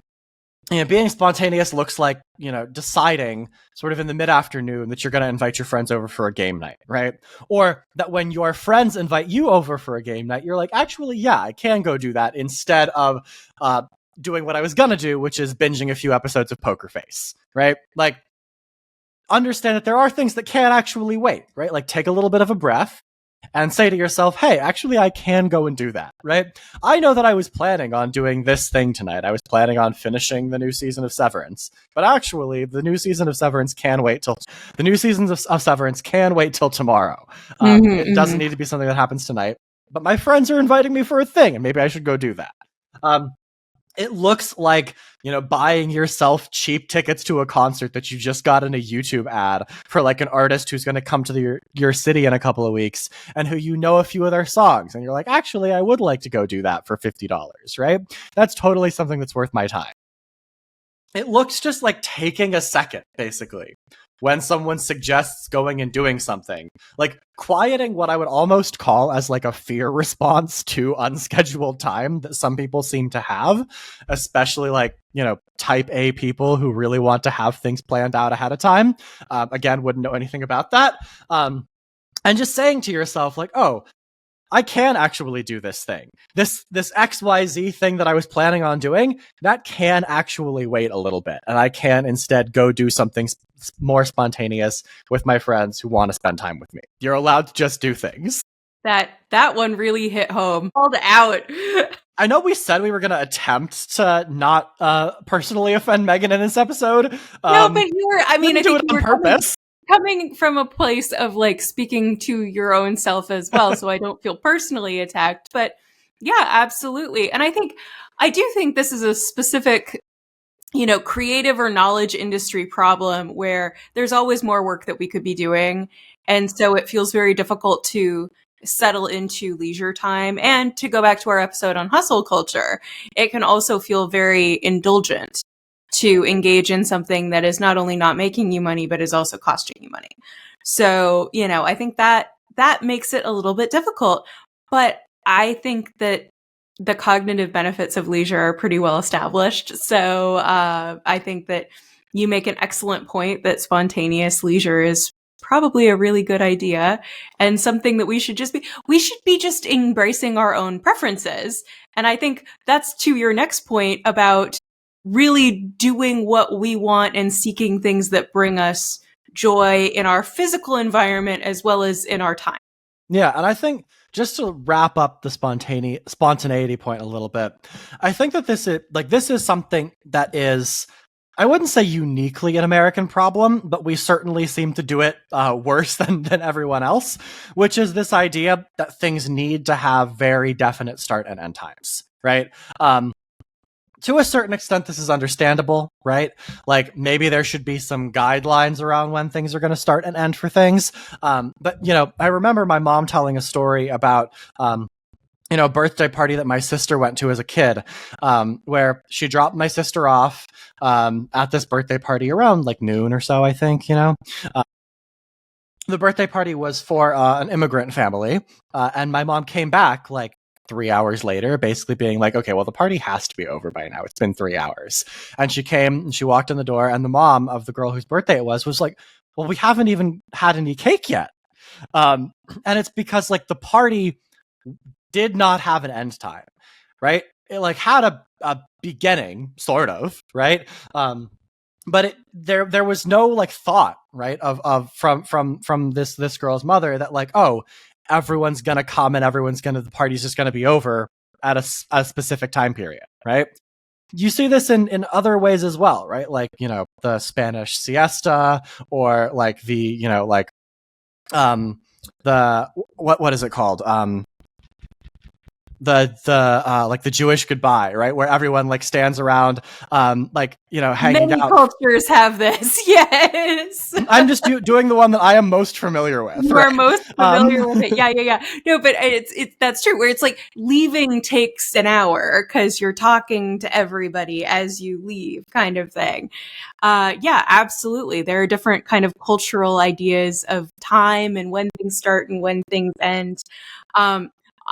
Speaker 2: being spontaneous looks like, deciding sort of in the mid-afternoon that you're going to invite your friends over for a game night, right? Or that when your friends invite you over for a game night, you're like, actually, yeah, I can go do that instead of doing what I was going to do, which is binging a few episodes of Poker Face, right? Like, understand that there are things that can actually wait, right? Like, take a little bit of a breath and say to yourself, hey, actually, I can go and do that, right? I know that I was planning on doing this thing tonight. I was planning on finishing the new season of Severance, but actually, the new season of Severance can wait till tomorrow. It doesn't need to be something that happens tonight, but my friends are inviting me for a thing, and maybe I should go do that. It looks like, buying yourself cheap tickets to a concert that you just got in a YouTube ad for like an artist who's going to come to your city in a couple of weeks and who a few of their songs. And you're like, actually, I would like to go do that for $50, right? That's totally something that's worth my time. It looks just like taking a second, basically, when someone suggests going and doing something, like quieting what I would almost call as like a fear response to unscheduled time that some people seem to have, especially like, type A people who really want to have things planned out ahead of time. Again, wouldn't know anything about that. And just saying to yourself like, oh, I can actually do this thing. This XYZ thing that I was planning on doing, that can actually wait a little bit. And I can instead go do something more spontaneous with my friends who want to spend time with me. You're allowed to just do things.
Speaker 1: That one really hit home. Called out.
Speaker 2: I know we said we were going to attempt to not personally offend Megan in this episode.
Speaker 1: No, but I think
Speaker 2: do it on purpose.
Speaker 1: Coming from a place of like speaking to your own self as well, so I don't feel personally attacked. But yeah, absolutely. And I do think this is a specific, creative or knowledge industry problem where there's always more work that we could be doing. And so it feels very difficult to settle into leisure time. And to go back to our episode on hustle culture, it can also feel very indulgent to engage in something that is not only not making you money, but is also costing you money. So, I think that makes it a little bit difficult. But I think that, the cognitive benefits of leisure are pretty well established. So I think that you make an excellent point that spontaneous leisure is probably a really good idea and something that we should be just embracing our own preferences. And I think that's to your next point about really doing what we want and seeking things that bring us joy in our physical environment as well as in our time.
Speaker 2: Yeah, and I think just to wrap up the spontaneity point a little bit, I think that this is something that is, I wouldn't say uniquely an American problem, but we certainly seem to do it worse than everyone else, which is this idea that things need to have very definite start and end times, right? To a certain extent, this is understandable, right? Like maybe there should be some guidelines around when things are going to start and end for things. But, I remember my mom telling a story about, a birthday party that my sister went to as a kid, where she dropped my sister off at this birthday party around like noon or so, I think, the birthday party was for an immigrant family, and my mom came back like 3 hours later, basically being like, okay, well, the party has to be over by now. It's been 3 hours. And she came and she walked in the door, and the mom of the girl whose birthday it was like, well, we haven't even had any cake yet. And it's because like the party did not have an end time, right? It like had a beginning, sort of, right? But there was no like thought, right, of from this girl's mother that like, oh, everyone's gonna come and the party's just gonna be over at a specific time period, right? You see this in other ways as well, right? Like, the Spanish siesta, or like the, the what is it called? Like the Jewish goodbye, right? Where everyone like stands around, hanging
Speaker 1: Many
Speaker 2: out.
Speaker 1: cultures have this. Yes.
Speaker 2: I'm just doing the one that I am most familiar with.
Speaker 1: You are most familiar with it. Yeah. No, but that's true. Where it's like leaving takes an hour because you're talking to everybody as you leave, kind of thing. Yeah, absolutely. There are different kind of cultural ideas of time and when things start and when things end.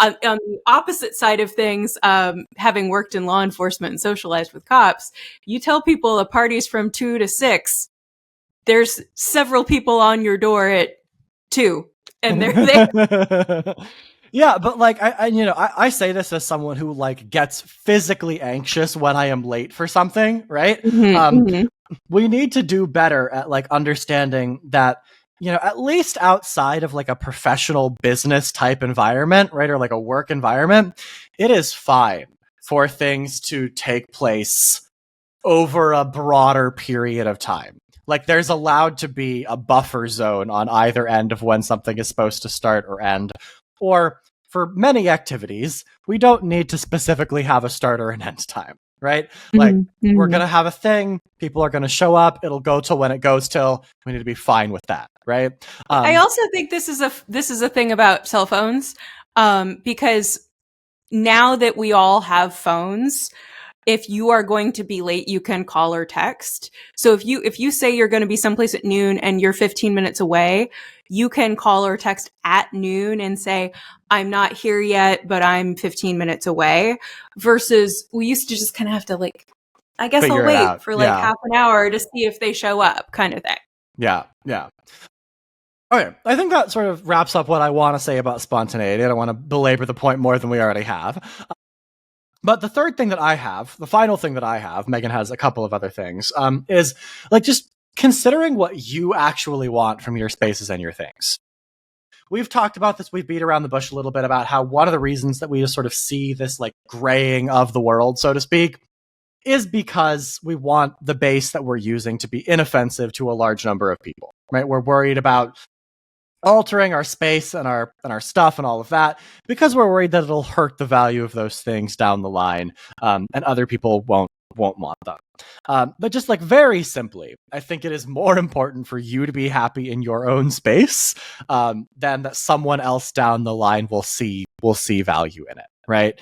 Speaker 1: On the opposite side of things, having worked in law enforcement and socialized with cops, you tell people a party's from 2 to 6. There's several people on your door at 2, and they're there.
Speaker 2: Yeah, but like I say this as someone who like gets physically anxious when I am late for something, right? We need to do better at like understanding that, at least outside of like a professional business type environment, right, or like a work environment, it is fine for things to take place over a broader period of time. Like there's allowed to be a buffer zone on either end of when something is supposed to start or end. Or for many activities, we don't need to specifically have a start or an end time, right? Like we're going to have a thing, people are going to show up, it'll go till when it goes till. We need to be fine with that, right?
Speaker 1: I also think this is a thing about cell phones, because now that we all have phones, if you are going to be late, you can call or text. So if you say you're going to be someplace at noon and you're 15 minutes away, you can call or text at noon and say, I'm not here yet, but I'm 15 minutes away. Versus we used to just kind of have to like, I guess I'll wait for like half an hour to see if they show up, kind of thing.
Speaker 2: Yeah. Okay, I think that sort of wraps up what I want to say about spontaneity. I don't want to belabor the point more than we already have. But the final thing that I have, Megan has a couple of other things, is like just considering what you actually want from your spaces and your things. We've talked about this, we've beat around the bush a little bit about how one of the reasons that we just sort of see this like graying of the world, so to speak, is because we want the base that we're using to be inoffensive to a large number of people, right? We're worried about altering our space and our stuff and all of that because we're worried that it'll hurt the value of those things down the line, and other people won't want them. But just like very simply, I think it is more important for you to be happy in your own space than that someone else down the line will see value in it, right?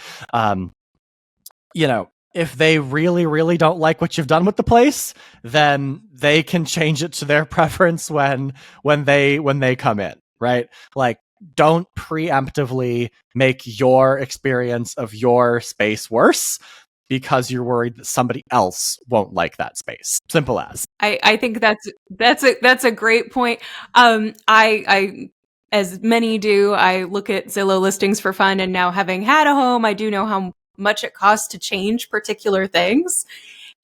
Speaker 2: If they really, really don't like what you've done with the place, then they can change it to their preference when they come in, right? Like don't preemptively make your experience of your space worse because you're worried that somebody else won't like that space. Simple as.
Speaker 1: I think that's a great point. I as many do, I look at Zillow listings for fun, and now having had a home, I do know how much it costs to change particular things.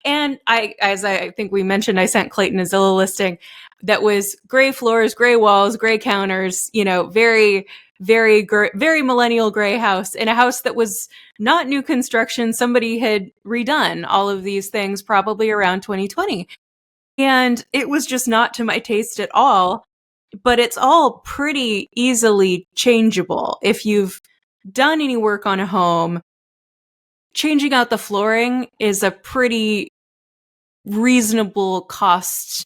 Speaker 1: And as I think we mentioned, I sent Clayton a Zillow listing that was gray floors, gray walls, gray counters, very, very, very millennial gray house, in a house that was not new construction. Somebody had redone all of these things probably around 2020. And it was just not to my taste at all. But it's all pretty easily changeable. If you've done any work on a home, changing out the flooring is a pretty reasonable cost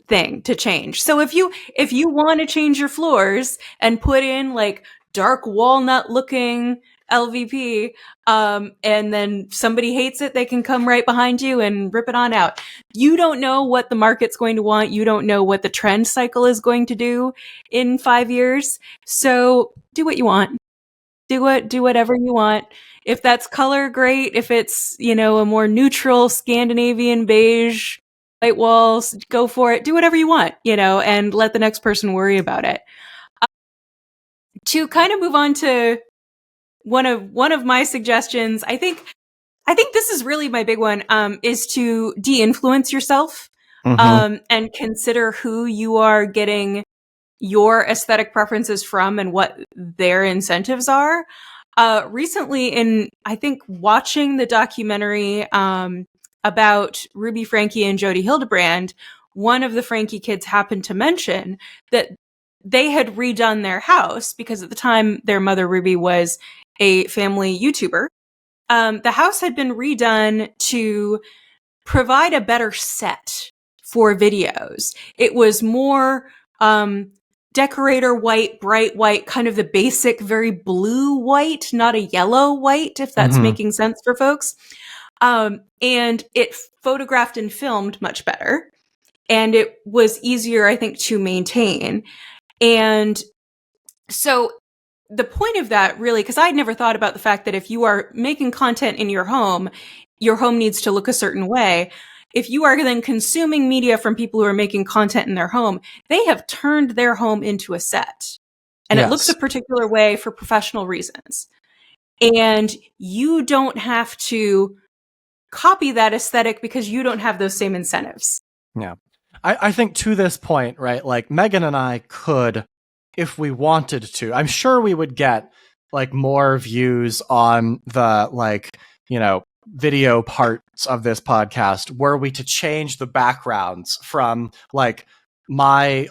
Speaker 1: thing to change. So if you want to change your floors and put in like dark walnut looking LVP, and then somebody hates it, they can come right behind you and rip it on out. You don't know what the market's going to want. You don't know what the trend cycle is going to do in 5 years. So do what you want. Do whatever you want. If that's color, great. If it's, a more neutral Scandinavian beige, white walls, go for it. Do whatever you want, and let the next person worry about it. To kind of move on to one of my suggestions, I think this is really my big one, is to de-influence yourself, and consider who you are getting your aesthetic preferences from and what their incentives are. Recently, I think watching the documentary about Ruby Franke and Jody Hildebrand, one of the Franke kids happened to mention that they had redone their house because at the time their mother Ruby was a family YouTuber. The house had been redone to provide a better set for videos. It was more decorator white, bright white, kind of the basic, very blue white, not a yellow white, if that's making sense for folks. And it photographed and filmed much better. And it was easier, I think, to maintain. And so the point of that really, because I'd never thought about the fact that if you are making content in your home needs to look a certain way. If you are then consuming media from people who are making content in their home, they have turned their home into a set. And it looks a particular way for professional reasons. And you don't have to copy that aesthetic because you don't have those same incentives.
Speaker 2: Yeah. I think to this point, right, like Megan and I could, if we wanted to, I'm sure we would get like more views on the video parts of this podcast were we to change the backgrounds from like my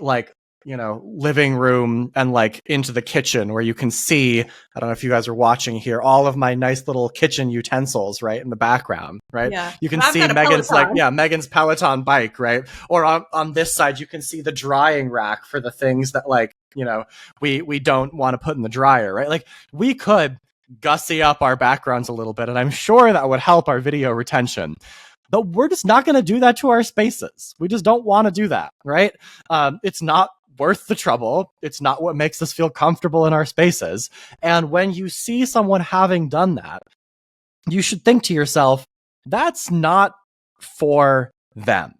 Speaker 2: living room and like into the kitchen where you can see, I don't know if you guys are watching here, all of my nice little kitchen utensils right in the background, right? Yeah. You can see Megan's Peloton bike, right? Or on this side you can see the drying rack for the things that we don't want to put in the dryer, right? Like we could gussy up our backgrounds a little bit, and I'm sure that would help our video retention. But we're just not going to do that to our spaces. We just don't want to do that, right? It's not worth the trouble. It's not what makes us feel comfortable in our spaces. And when you see someone having done that, you should think to yourself, that's not for them,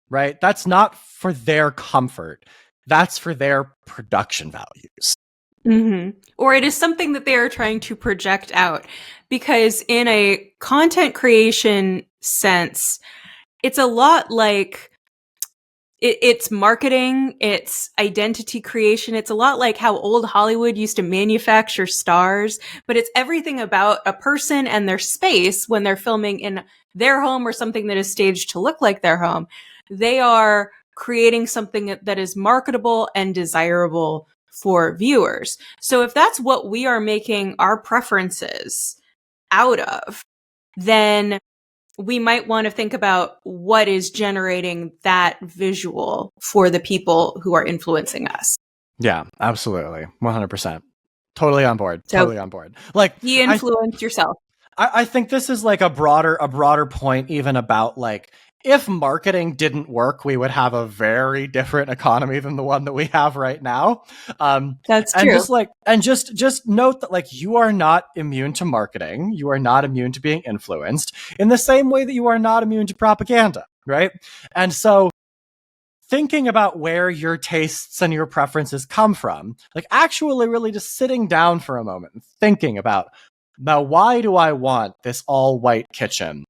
Speaker 2: right? That's not for their comfort. That's for their production values.
Speaker 1: Mm-hmm. Or it is something that they are trying to project out. Because in a content creation sense, it's a lot like it's marketing, it's identity creation. It's a lot like how old Hollywood used to manufacture stars, but it's everything about a person and their space when they're filming in their home or something that is staged to look like their home. They are creating something that is marketable and desirable for viewers. So if that's what we are making our preferences out of, then we might want to think about what is generating that visual for the people who are influencing us.
Speaker 2: Yeah, absolutely. 100%. Totally on board. Totally on board. Like,
Speaker 1: you influence yourself.
Speaker 2: I think this is like a broader point even about like if marketing didn't work, we would have a very different economy than the one that we have right now.
Speaker 1: That's
Speaker 2: and
Speaker 1: true.
Speaker 2: just note that, like, you are not immune to marketing. You are not immune to being influenced in the same way that you are not immune to propaganda, right? And so thinking about where your tastes and your preferences come from, like actually really just sitting down for a moment and thinking about, now, why do I want this all white kitchen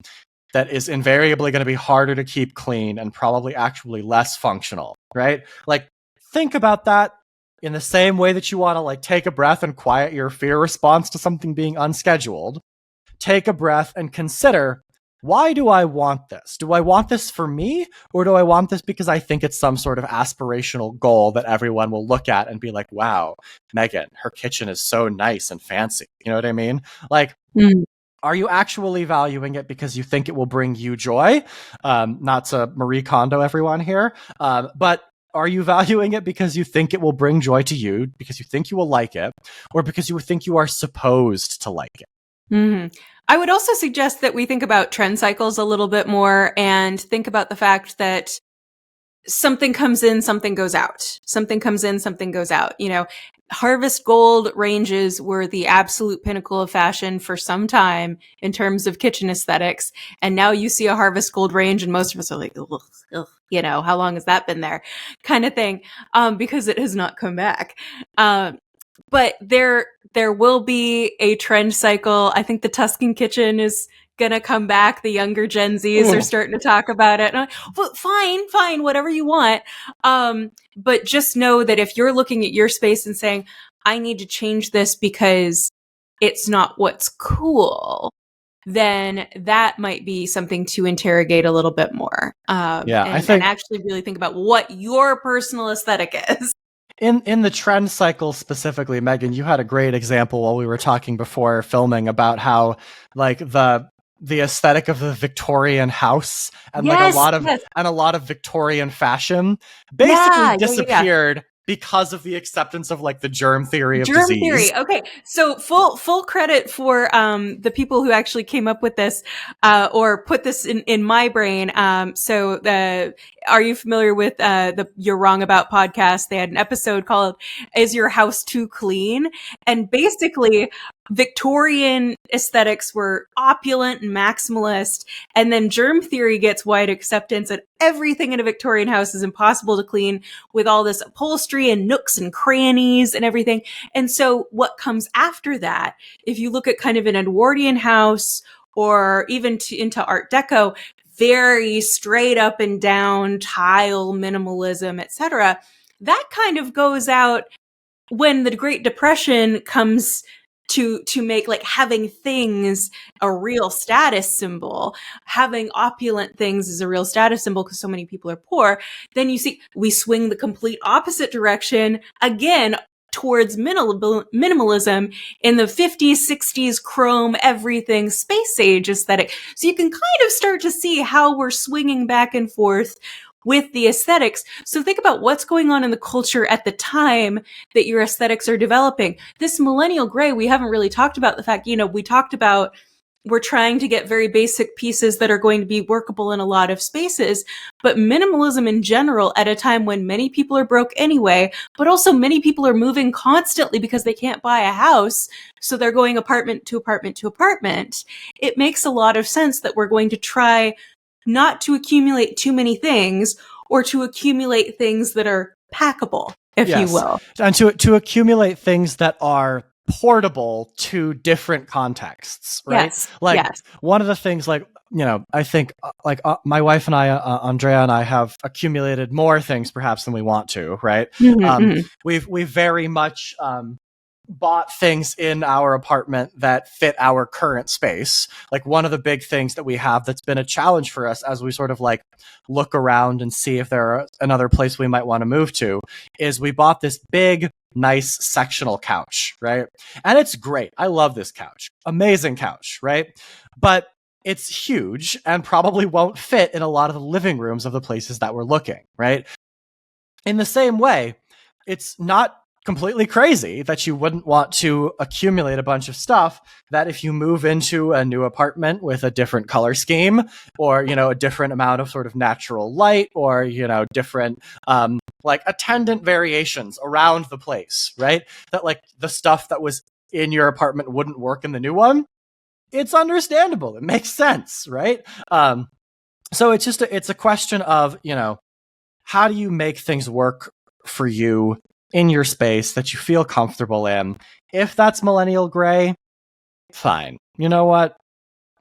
Speaker 2: that is invariably going to be harder to keep clean and probably actually less functional, right? Like, think about that in the same way that you want to, like, take a breath and quiet your fear response to something being unscheduled. Take a breath and consider, why do I want this? Do I want this for me, or do I want this because I think it's some sort of aspirational goal that everyone will look at and be like, wow, Megan, her kitchen is so nice and fancy. You know what I mean? Like, are you actually valuing it because you think it will bring you joy? Not to Marie Kondo everyone here, but are you valuing it because you think it will bring joy to you, because you think you will like it, or because you think you are supposed to like it?
Speaker 1: I would also suggest that we think about trend cycles a little bit more and think about the fact that something comes in, something goes out. Something comes in, something goes out. You know, harvest gold ranges were the absolute pinnacle of fashion for some time in terms of kitchen aesthetics. And now you see a harvest gold range and most of us are like, ugh, ugh, you know, how long has that been there? Kind of thing. Because it has not come back. But there will be a trend cycle. I think the Tuscan kitchen is gonna come back. The younger Gen Zs are starting to talk about it. And well, fine, whatever you want. But just know that if you're looking at your space and saying, I need to change this because it's not what's cool, then that might be something to interrogate a little bit more. And actually really think about what your personal aesthetic is.
Speaker 2: In the trend cycle specifically, Megan, you had a great example while we were talking before filming about how, like, the aesthetic of the Victorian house and a lot of Victorian fashion basically disappeared because of the acceptance of, like, the germ theory of disease.
Speaker 1: Theory. Okay. So full credit for the people who actually came up with this or put this in my brain. Are you familiar with the You're Wrong About podcast? They had an episode called Is Your House Too Clean? And basically Victorian aesthetics were opulent and maximalist, and then germ theory gets wide acceptance, and everything in a Victorian house is impossible to clean with all this upholstery and nooks and crannies and everything. And so what comes after that, if you look at kind of an Edwardian house or even into Art Deco, very straight up and down tile minimalism, etc., that kind of goes out when the Great Depression comes to make, like, having things a real status symbol, having opulent things is a real status symbol because so many people are poor. Then you see we swing the complete opposite direction again towards minimalism in the 50s, 60s, chrome, everything, space age aesthetic. So you can kind of start to see how we're swinging back and forth with the aesthetics. So think about what's going on in the culture at the time that your aesthetics are developing. This millennial gray, we haven't really talked about the fact, we talked about we're trying to get very basic pieces that are going to be workable in a lot of spaces, but minimalism in general at a time when many people are broke anyway, but also many people are moving constantly because they can't buy a house. So they're going apartment to apartment to apartment. It makes a lot of sense that we're going to try not to accumulate too many things, or to accumulate things that are packable, if you will.
Speaker 2: And to accumulate things that are portable to different contexts, right? One of the things, like, I think my wife and I, Andrea and I, have accumulated more things perhaps than we want to, right? We've very much bought things in our apartment that fit our current space. Like, one of the big things that we have that's been a challenge for us as we sort of, like, look around and see if there are another place we might want to move to is we bought this big, nice sectional couch, right? And it's great. I love this couch. Amazing couch, right? But it's huge and probably won't fit in a lot of the living rooms of the places that we're looking, right? In the same way, it's not completely crazy that you wouldn't want to accumulate a bunch of stuff that if you move into a new apartment with a different color scheme or, a different amount of sort of natural light or, different like attendant variations around the place, right? That like the stuff that was in your apartment wouldn't work in the new one. It's understandable. It makes sense, right? So it's just it's a question of, how do you make things work for you in your space that you feel comfortable in? If that's millennial gray, fine. You know what?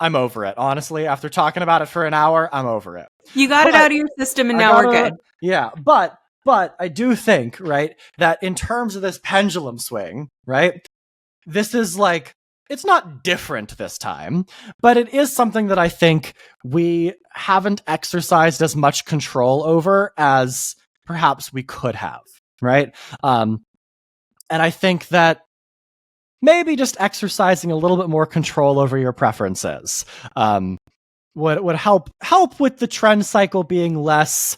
Speaker 2: I'm over it. Honestly, after talking about it for an hour, I'm over it.
Speaker 1: You got it out of your system and now we're good.
Speaker 2: Yeah, but I do think, right, that in terms of this pendulum swing, right, this is like, it's not different this time, but it is something that I think we haven't exercised as much control over as perhaps we could have, right? And I think that maybe just exercising a little bit more control over your preferences would help with the trend cycle being less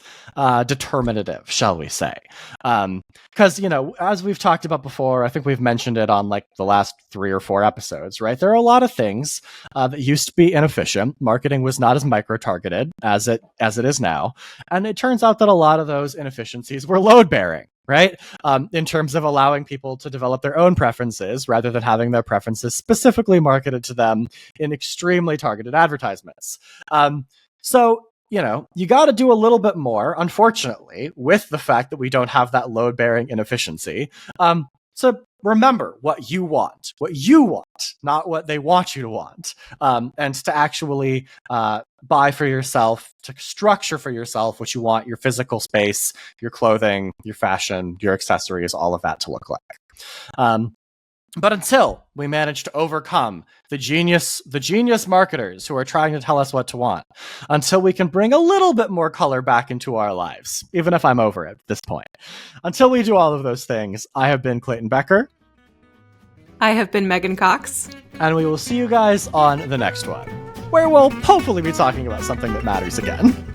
Speaker 2: determinative, shall we say? Because as we've talked about before, I think we've mentioned it on like the last 3 or 4 episodes, right? There are a lot of things that used to be inefficient. Marketing was not as micro-targeted as it is now, and it turns out that a lot of those inefficiencies were load-bearing. Right? In terms of allowing people to develop their own preferences rather than having their preferences specifically marketed to them in extremely targeted advertisements. So, you got to do a little bit more, unfortunately, with the fact that we don't have that load-bearing inefficiency. So remember what you want, not what they want you to want, and to actually buy for yourself, to structure for yourself what you want your physical space, your clothing, your fashion, your accessories, all of that to look like. But until we manage to overcome the genius marketers who are trying to tell us what to want, until we can bring a little bit more color back into our lives, even if I'm over it at this point, until we do all of those things, I have been Clayton Becker.
Speaker 1: I have been Megan Cox.
Speaker 2: And we will see you guys on the next one, where we'll hopefully be talking about something that matters again.